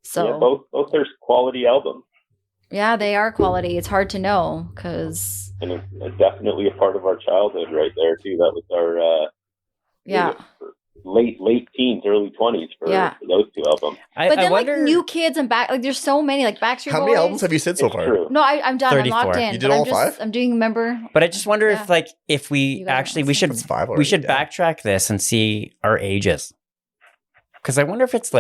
So both are quality albums. Yeah, they are quality. It's hard to know because. And it's definitely a part of our childhood right there too. That was our late teens, early 20s for those two albums. But then New Kids and there's so many Backstreet Boys. How many albums have you said so far? True. No, I'm done. 34. I'm locked in. You did all 5? I'm doing member. But I just wonder if we actually we should backtrack this and see our ages. Because I wonder if it's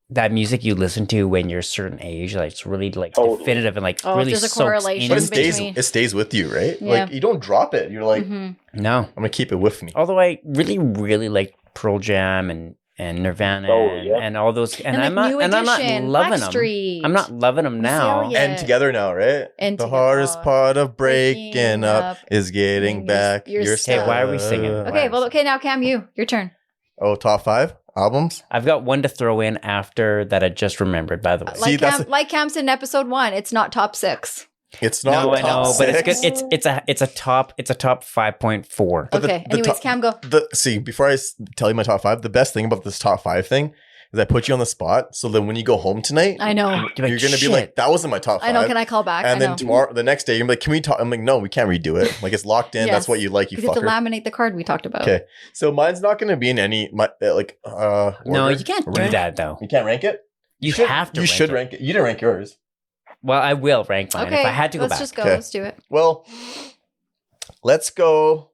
that music you listen to when you're a certain age, it's really definitive and really there's a correlation. But it stays with you, right? Yeah. You don't drop it. You're like, no, I'm gonna keep it with me. Although I really, really like Pearl Jam and Nirvana and all those, and I'm not loving them. I'm not loving them now. And Together now, right? And the hardest part of breaking up is getting back your stuff. Hey, why are we singing? Okay, now Cam, your turn. Oh, top 5 albums? I've got one to throw in after that I just remembered, by the way. Like Cam said in episode 1, it's not top 6. It's not top 6. I know, but it's good. It's a top 5.4. Okay. Anyways, Cam, go. Before I tell you my top 5, the best thing about this top 5 thing is I put you on the spot, so then when you go home tonight, I know you're gonna be like, that wasn't my top 5. I know. Can I call back? And then tomorrow, the next day, you're like, can we talk? I'm like, no, we can't redo it. It's locked in. That's what you like. You have to laminate the card we talked about. Okay, so mine's not gonna be in any order. No, you can't do that though. You can't rank it. You have to. You should rank it. You didn't rank yours. Well, I will rank mine if I had to go back. Let's just go. Let's do it. Well, let's go.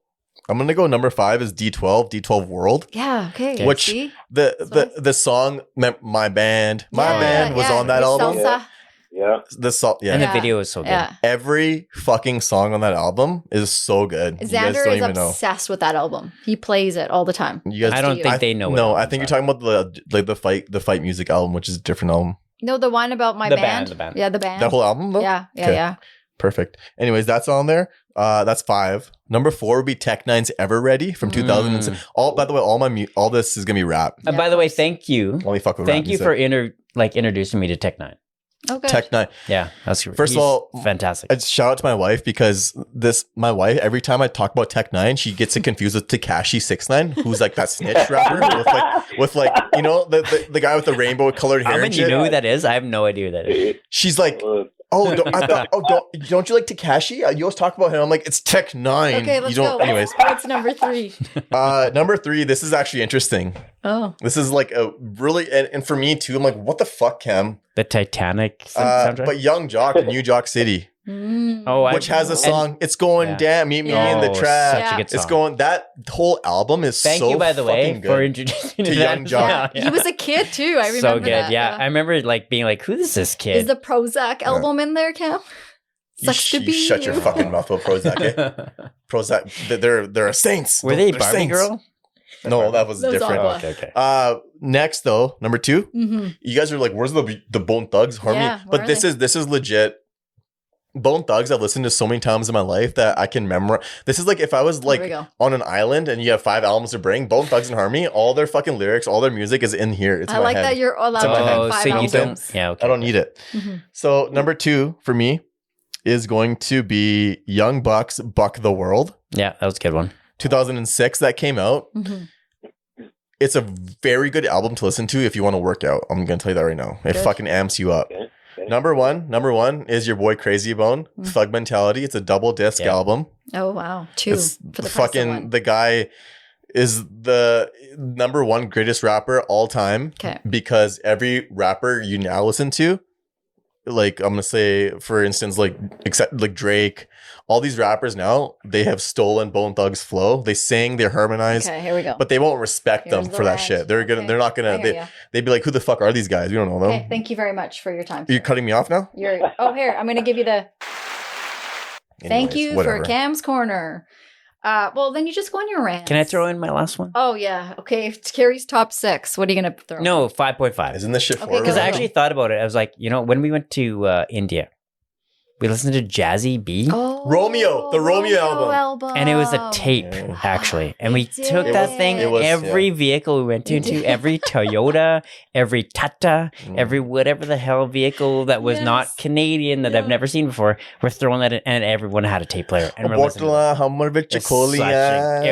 I'm gonna go number 5 is D12 World. Yeah, okay. Which the song My Band was on that album. Salsa. Yeah. And the video is so good. Yeah. Every fucking song on that album is so good. Xander is obsessed with that album. He plays it all the time. I don't think they know. No, I think you're talking about the fight music album, which is a different album. No, the one about my band. The band. Yeah, the band. That whole album though? Yeah. Perfect. Anyways, that's on there. That's 5. Number 4 would be Tech Nine's Ever Ready from 2007. By the way, all this is gonna be rap. And by the way, thank you. Only fuck with thank you for introducing me to Tech Nine. Okay. Tech Nine. Yeah, that's great. First of all, fantastic. I shout out to my wife because my wife, every time I talk about Tech Nine, she gets it confused with Tekashi 69, who's that snitch rapper with the guy with the rainbow colored hair. You know who that is? I have no idea who that is. She's like, don't you like Tekashi? You always talk about him. I'm like, it's Tech Nine. Okay, let's go. Anyways, what's number 3? Number 3. This is actually interesting. Oh, this is a really and for me too. I'm like, what the fuck, Cam? The Titanic soundtrack. But Young Jock, New Jock City. Which has a song. It's going down. Meet me in the trash. Such a good song. It's going. That whole album is Thank you, by the way, for introducing to Young Jock. He was a kid too. I remember so good. that. Yeah, I remember being like, "Who is this kid?" Is the Prozac album in there, Cam? Sucks to be you. Shut your fucking mouth about Prozac. Eh? Prozac. They're a saints. Were they Barbie Girl? No, that was different. Okay. Next though, number 2. You guys are like, where's the Bone Thugs Harmony? Yeah, but this is legit. Bone Thugs I've listened to so many times in my life that I can memorize. This is like if I was like on an island and you have 5 albums to bring, Bone Thugs and Harmony, all their fucking lyrics, all their music is in here. It's in my head. That you're allowed to have 5 albums. Yeah, okay. I don't need it. Mm-hmm. So number 2 for me is going to be Young Buck's Buck the World. Yeah, that was a good one. 2006 that came out. Mm-hmm. It's a very good album to listen to if you want to work out. I'm going to tell you that right now. It fucking amps you up. Okay. Number one is your boy Crazy Bone, Thug Mentality. It's a double disc album. Oh wow, 2 for the fucking the guy is the number 1 greatest rapper all time. Okay, because every rapper you now listen to, like I'm gonna say for instance, like except like Drake, all these rappers now they have stolen Bone Thugs' flow. They sing, they harmonize. Okay, here we go. But they won't respect them for that shit. They're gonna. They're not gonna. They'd be like, "Who the fuck are these guys? We don't know them." Okay, thank you very much for your time. Are you cutting me off now? Here, I'm gonna give you the. Thank you for Cam's Corner. Well, then you just go on your rant. Can I throw in my last one? Oh yeah. Okay. Carrie's top 6. What are you gonna throw? No, 5.5. Isn't this shit? Because I actually thought about it. I was like, when we went to India, we listened to Jazzy B. Oh, Romeo, the Romeo album. And it was a tape, actually. And we took that thing, every vehicle we went into, every Toyota, every Tata, every whatever the hell vehicle that was not Canadian that I've never seen before, we're throwing that in, and everyone had a tape player. And we're listening. It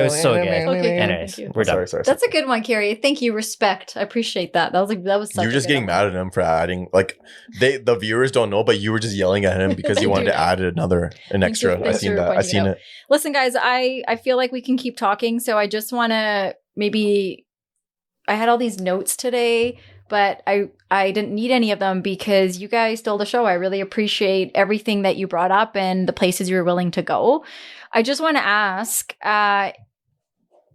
was so good. Okay, anyways, we're done. Sorry. That's a good one, Carrie. Thank you. Respect. I appreciate that. That was such you were just getting mad at him for adding, like, the viewers don't know, but you were just yelling at him because you wanted to add an extra. I seen that. I seen it. Listen, guys, I feel like we can keep talking, so I just want to I had all these notes today, but I didn't need any of them because you guys stole the show. I really appreciate everything that you brought up and the places you were willing to go. I just want to ask, I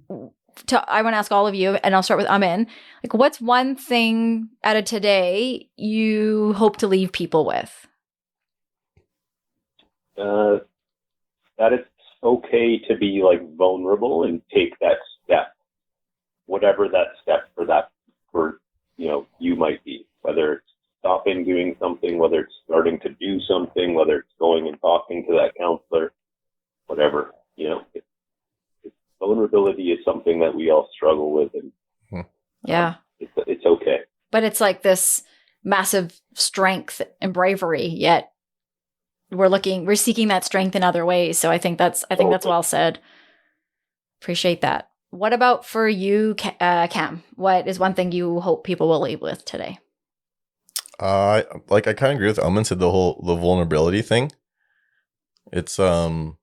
want to ask all of you, and I'll start with Amin. Like, what's one thing out of today you hope to leave people with? That it's okay to be like vulnerable and take that step, whatever that step for you might be, whether it's stopping doing something, whether it's starting to do something, whether it's going and talking to that counselor, whatever, vulnerability is something that we all struggle with, and it's okay. But it's like this massive strength and bravery, yet we're seeking that strength in other ways. So I think that's well said. Appreciate that. What about for you, Cam? What is one thing you hope people will leave with today? I kind of agree with Elman said the vulnerability thing. It's because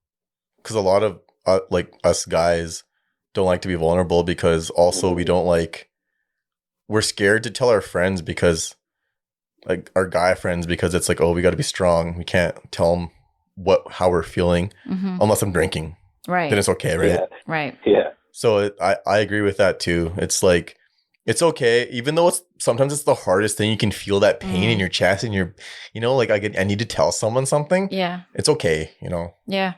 a lot of like us guys don't like to be vulnerable because also we're scared to tell our friends because like our guy friends because it's like, oh, we got to be strong. We can't tell them how we're feeling unless I'm drinking. Right. Then it's okay, right? Yeah. Right. Yeah. So I agree with that too. It's like, it's okay, even though sometimes it's the hardest thing. You can feel that pain in your chest and I need to tell someone something. Yeah. It's okay, Yeah.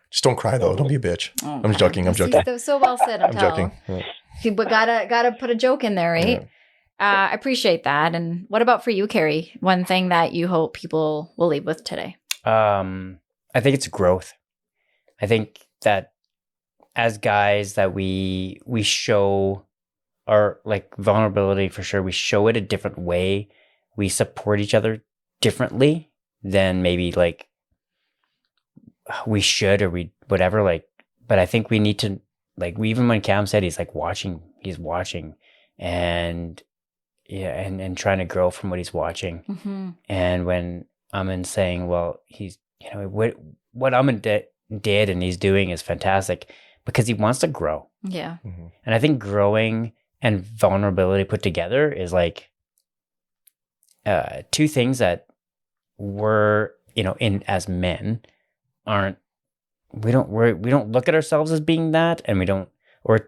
Just don't cry though. Don't be a bitch. Oh, I'm joking. That was so well said. I'm joking. Yeah. But gotta put a joke in there, right? Yeah. I appreciate that. And what about for you, Carrie? One thing that you hope people will leave with today? I think it's growth. I think that as guys that we show our like vulnerability for sure. We show it a different way. We support each other differently than maybe like we should or we whatever. Like, but I think we need to like even when Cam said he's watching and and trying to grow from what he's watching. Mm-hmm. And when Amin saying, well, he's what Amin did and he's doing is fantastic because he wants to grow. Yeah. Mm-hmm. And I think growing and vulnerability put together is like two things that we're in as men we don't look at ourselves as being that, and we're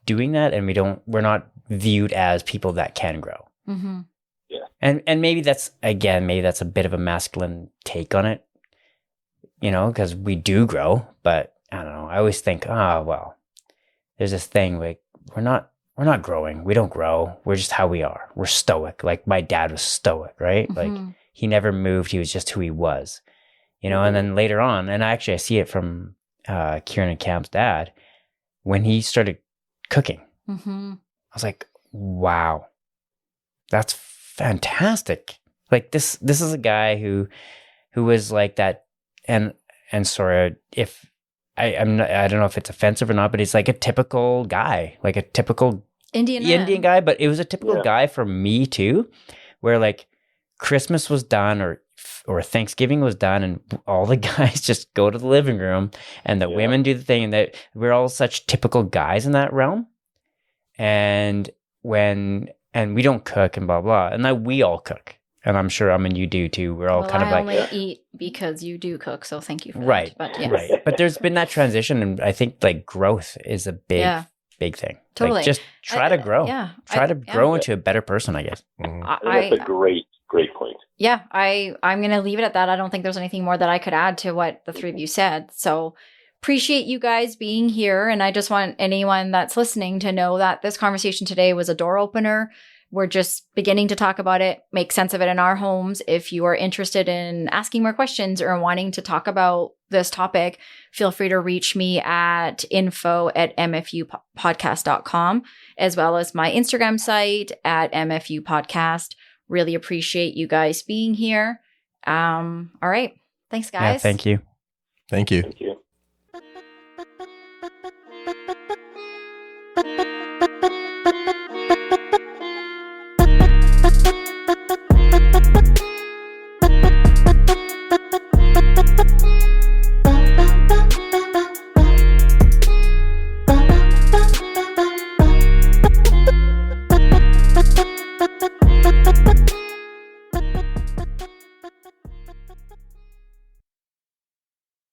doing that, and we're not viewed as people that can grow. Mm-hmm. Yeah. And maybe that's a bit of a masculine take on it, because we do grow, but I don't know. I always think, well, there's this thing like we're not growing. We don't grow. We're just how we are. We're stoic. Like my dad was stoic, right? Mm-hmm. Like he never moved. He was just who he was. you know, and then later on, and I see it from Kieran and Cam's dad, when he started cooking, I was like, wow, that's fantastic. Like this is a guy who was like that, and sorry if I don't know if it's offensive or not, but he's like a typical guy, like a typical Indian guy, but it was a typical guy for me too, where like Christmas was done or Thanksgiving was done, and all the guys just go to the living room, and the women do the thing, and that we're all such typical guys in that realm. And we don't cook and blah blah, and then we all cook. And I'm sure, you do too. We're all kind of like... I only eat because you do cook, so thank you for that. But right. But there's been that transition, and I think like growth is a big thing. Totally. Like, just try to grow. Try to grow into a better person, I guess. That's a great point. Yeah, I'm going to leave it at that. I don't think there's anything more that I could add to what the three of you said. So appreciate you guys being here. And I just want anyone that's listening to know that this conversation today was a door opener. We're just beginning to talk about it, make sense of it in our homes. If you are interested in asking more questions or wanting to talk about this topic, feel free to reach me at info@mfupodcast.com, as well as my Instagram site at mfupodcast. Really appreciate you guys being here. All right. Thanks, guys. Yeah, thank you. Thank you. Thank you.